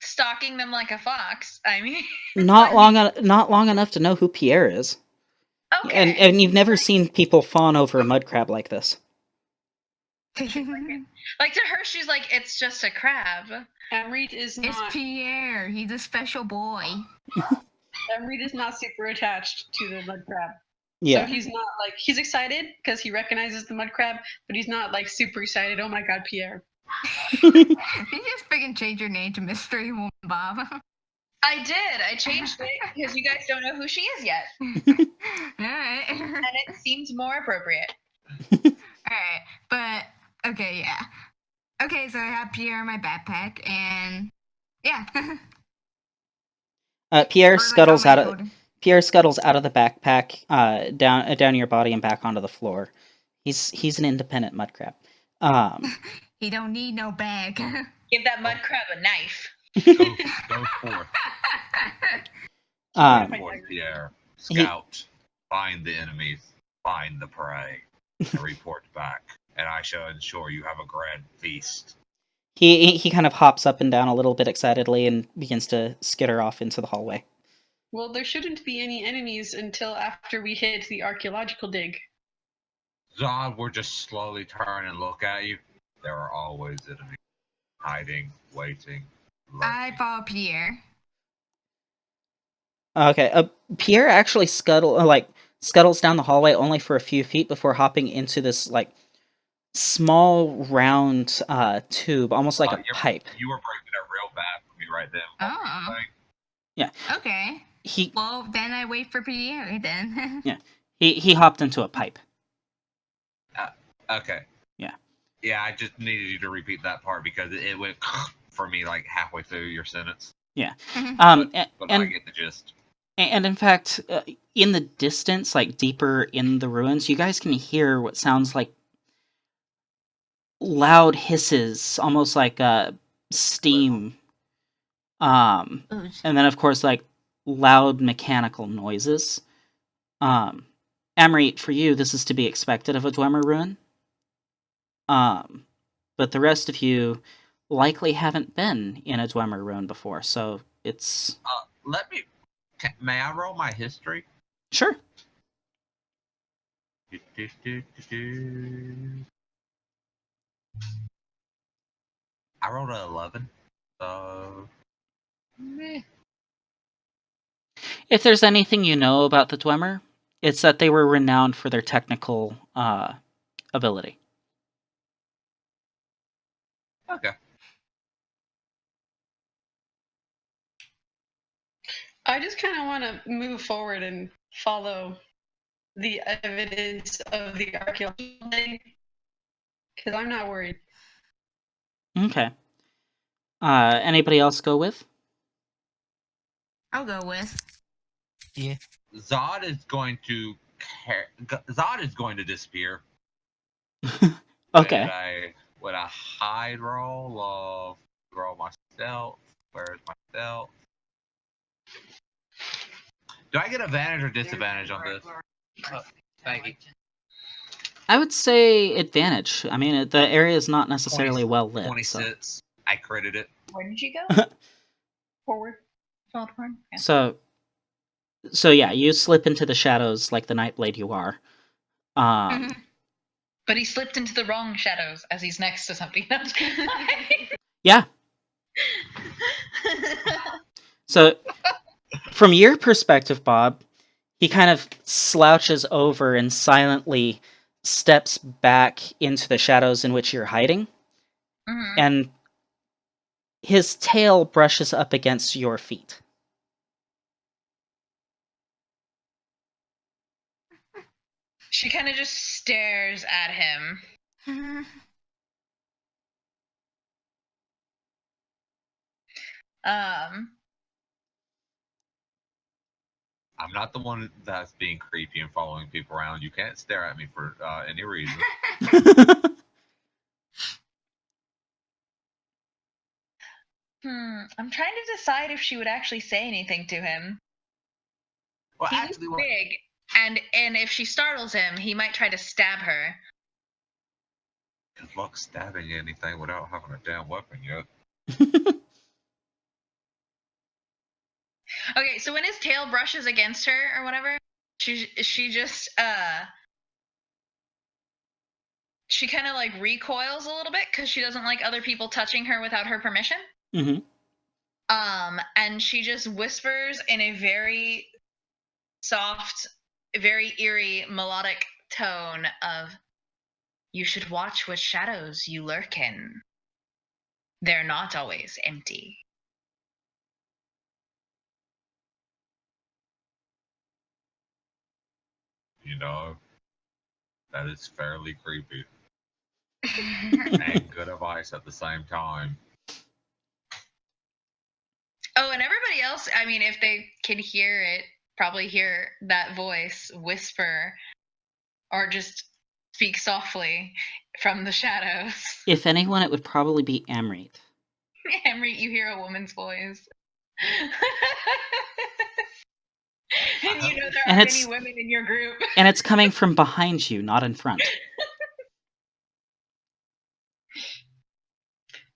stalking them like a fox? I mean, Not long enough to know who Pierre is. okay. And you've never seen people fawn over a mud crab like this. Like to her, she's like, it's just a crab. Amrit is It's not. Pierre. He's a special boy. Amrit is not super attached to the mud crab. Yeah. So he's not like he's excited because he recognizes the mud crab, but he's not like super excited. Oh my god, Pierre! You just freaking change your name to Mystery Woman Bob. I did. I changed it because you guys don't know who she is yet, Alright. and it seems more appropriate. Alright. But okay, yeah. Okay, so I have Pierre in my backpack and yeah. Pierre Or, like, scuttles on my out of shoulder. Pierre scuttles out of the backpack, down your body and back onto the floor. He's an independent mud crab. He don't need no bag. Give that mud crab a knife. Go forth. Um, Go forth, Pierre. Scout. Find the enemies. Find the prey. And report back. And I shall ensure you have a grand feast. he kind of hops up and down a little bit excitedly and begins to skitter off into the hallway. Well, there shouldn't be any enemies until after we hit the archaeological dig. Zod, we're just slowly turn and look at you. There are always enemies. Hiding, waiting. I lurking. follow Pierre. Okay, Pierre actually scuttles down the hallway only for a few feet before hopping into this like small round tube, almost like a pipe. You were breaking it real bad for me right then. Oh. Yeah. Okay. He Well, then I wait for Pierre then. Yeah. he hopped into a pipe. Okay. Yeah. Yeah, I just needed you to repeat that part because it went for me like halfway through your sentence. Yeah. Mhm. But I get the gist. And in fact, in the distance, like deeper in the ruins, you guys can hear what sounds like loud hisses, almost like steam. And then of course like loud mechanical noises. Amory, for you, this is to be expected of a Dwemer ruin. But the rest of you likely haven't been in a Dwemer ruin before, so it's May I roll my history? sure. I rolled an 11. So. Meh. If there's anything you know about the Dwemer, it's that they were renowned for their technical ability. Okay. I just kind of want to move forward and follow the evidence of the archaeological dig because I'm not worried. Okay. Anybody else go with? I'll go with. Zod is going to disappear. Okay. With a high roll my stealth. Where's my stealth? Do I get advantage or disadvantage on this? Thank you. I would say advantage. I mean, the area is not necessarily well lit. 26. So. I critted it. Where did you go? Forward. Foghorn? Yeah. So yeah, you slip into the shadows like the Nightblade you are. But he slipped into the wrong shadows as he's next to something. Yeah. So, from your perspective, Bob, he kind of slouches over and silently steps back into the shadows in which you're hiding, and his tail brushes up against your feet. She kind of just stares at him. I'm not the one that's being creepy and following people around. You can't stare at me for any reason. I'm trying to decide if she would actually say anything to him. Well, He actually, looks big, and if she startles him, he might try to stab her. good luck stabbing anything without having a damn weapon yet. Okay, so when his tail brushes against her or whatever, she just she kind of like recoils a little bit because she doesn't like other people touching her without her permission. Mm-hmm. And she just whispers in a very soft, very eerie, melodic tone of, "You should watch what shadows you lurk in. They're not always empty." You know, that is fairly creepy. And good advice at the same time. Oh, and everybody else, I mean, if they can hear it, probably hear that voice whisper or just speak softly from the shadows. If anyone, it would probably be Amrit. Henry, you hear a woman's voice. And you know there And aren't it's- any women in your group. And it's coming from behind you, not in front.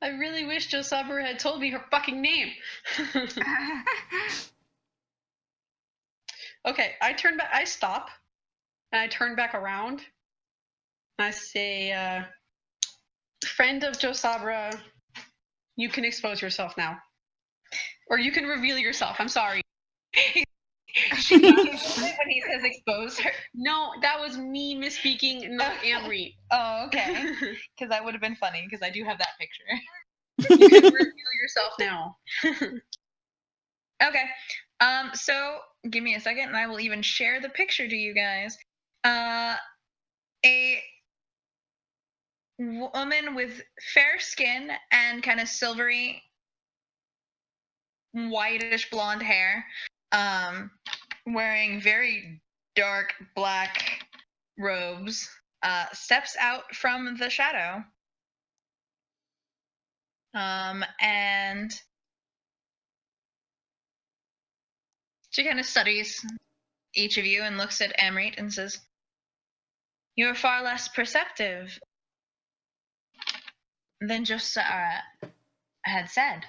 I really wish Jo-Sabra had told me her fucking name. Okay, I turn back. I stop, and I turn back around. I say, "Friend of Jo-Sabra, you can expose yourself now, or you can reveal yourself." I'm sorry. She laughs when he says expose her. No, that was me misspeaking, not Amri. Oh, okay. Because that would have been funny, because I do have that picture. You can reveal yourself now. Okay. So give me a second and I will even share the picture to you guys. A woman with fair skin and kind of silvery whitish blonde hair, wearing very dark black robes, steps out from the shadow. And she kind of studies each of you and looks at Amrit and says, "You are far less perceptive than Jo-Sabra had said."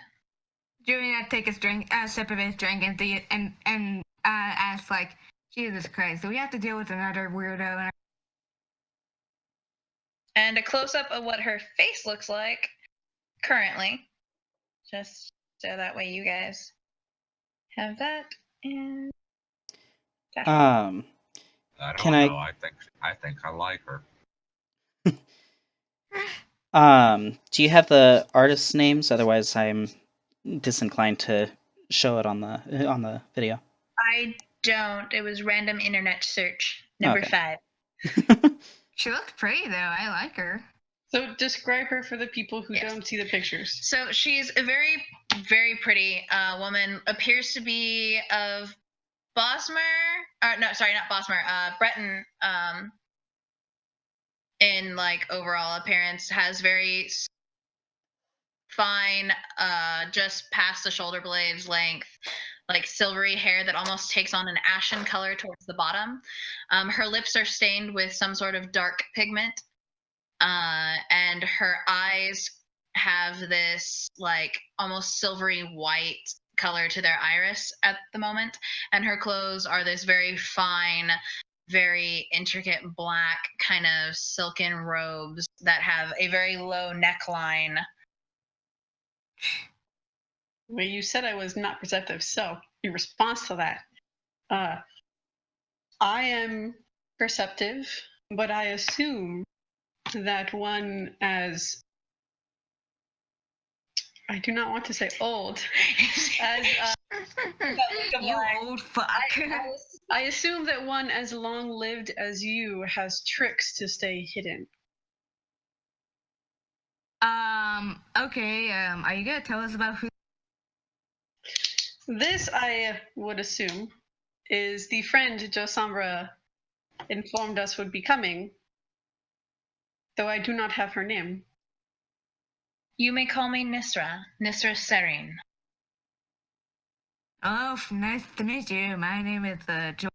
Julian take a sip of his drink, and ask like, "Jesus Christ, do we have to deal with another weirdo?" And a close-up of what her face looks like currently, just so that way you guys have that. And I don't Can know. I think I like her. Do you have the artist's names? Otherwise, I'm disinclined to show it on the video. I don't. It was random internet search. Number Okay. 5. She looks pretty though. I like her. So describe her for the people who Yes. don't see the pictures. So she's a very, very pretty woman. Appears to be of Bosmer. No, sorry, not Bosmer. Breton. In like overall appearance, has very fine, just past the shoulder blades length, like silvery hair that almost takes on an ashen color towards the bottom. Her lips are stained with some sort of dark pigment, and her eyes have this like almost silvery white color to their iris at the moment, and her clothes are this very fine, very intricate black kind of silken robes that have a very low neckline. Well, you said I was not perceptive, so in response to that, I am perceptive, but I assume that one as, I do not want to say old, as You old fuck. I assume that one as long-lived as you has tricks to stay hidden. Okay. Are you gonna tell us about who? This, I would assume, is the friend Jo-Sabra informed us would be coming, though I do not have her name. You may call me Nysra. Nysra Serene. Oh, nice to meet you. My name is Jo.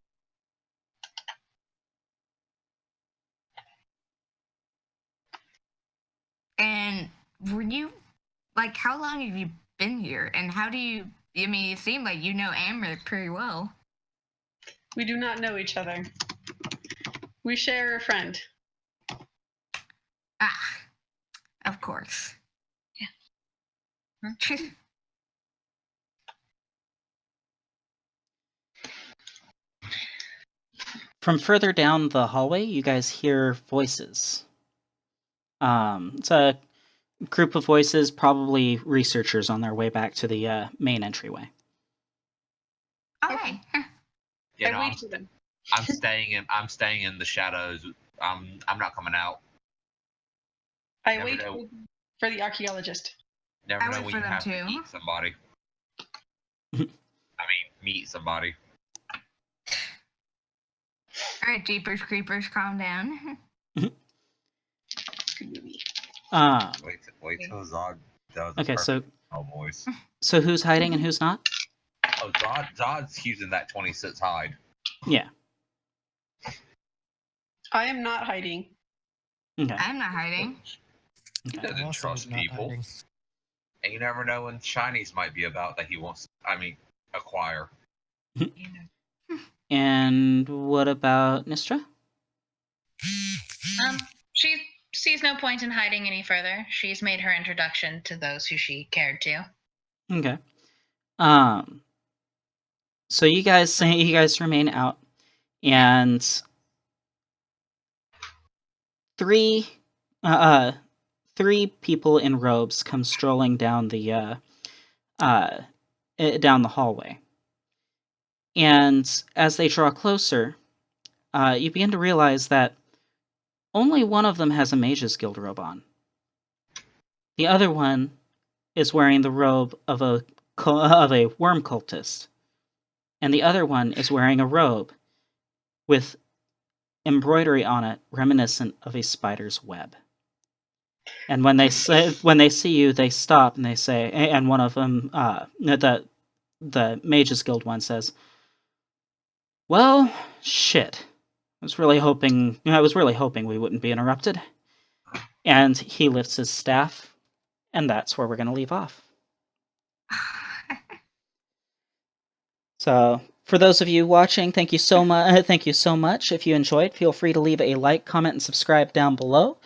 And were you, like, how long have you been here? And how do you, I mean, you seem like you know Amrit pretty well. We do not know each other. We share a friend. Ah, of course. Yeah. From further down the hallway, you guys hear voices. It's a group of voices, probably researchers on their way back to the main entryway. Okay. You I know, wait for them. I'm staying in the shadows. I'm not coming out. I Never wait know. for the archaeologist. Never I know wait when for you them have to too. eat somebody. Meet somebody. All right, Jeepers Creepers, calm down. Good movie. Wait till Zod does Okay, so voice. so who's hiding and who's not? Oh, Zod's using that 26 hide. Yeah. I am not hiding. Okay. I'm not hiding. He Okay. doesn't Also trust not people. hiding. And you never know when shinies might be about that he wants acquire. And what about Nysra? She sees no point in hiding any further. She's made her introduction to those who she cared to. Okay. So you guys remain out, and three people in robes come strolling down the hallway. And as they draw closer, you begin to realize that only one of them has a Mage's Guild robe on. The other one is wearing the robe of a worm cultist, and the other one is wearing a robe with embroidery on it reminiscent of a spider's web. And when they see you, they stop and they say, and one of them, the Mage's Guild one says, "Well, shit. I was really hoping we wouldn't be interrupted." And he lifts his staff, and that's where we're going to leave off. So, for those of you watching, thank you so much. Thank you so much. If you enjoyed, feel free to leave a like, comment, and subscribe down below.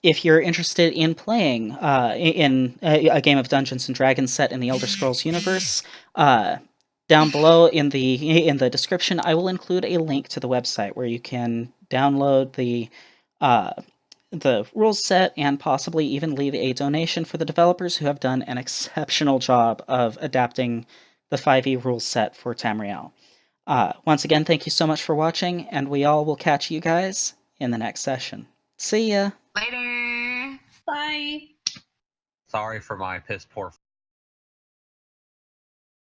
If you're interested in playing in a game of Dungeons and Dragons set in the Elder Scrolls universe, down below in the description, I will include a link to the website where you can download the rules set and possibly even leave a donation for the developers who have done an exceptional job of adapting the 5e rules set for Tamriel. Once again, thank you so much for watching, and we all will catch you guys in the next session. See ya! Later. Bye. Sorry for my piss poor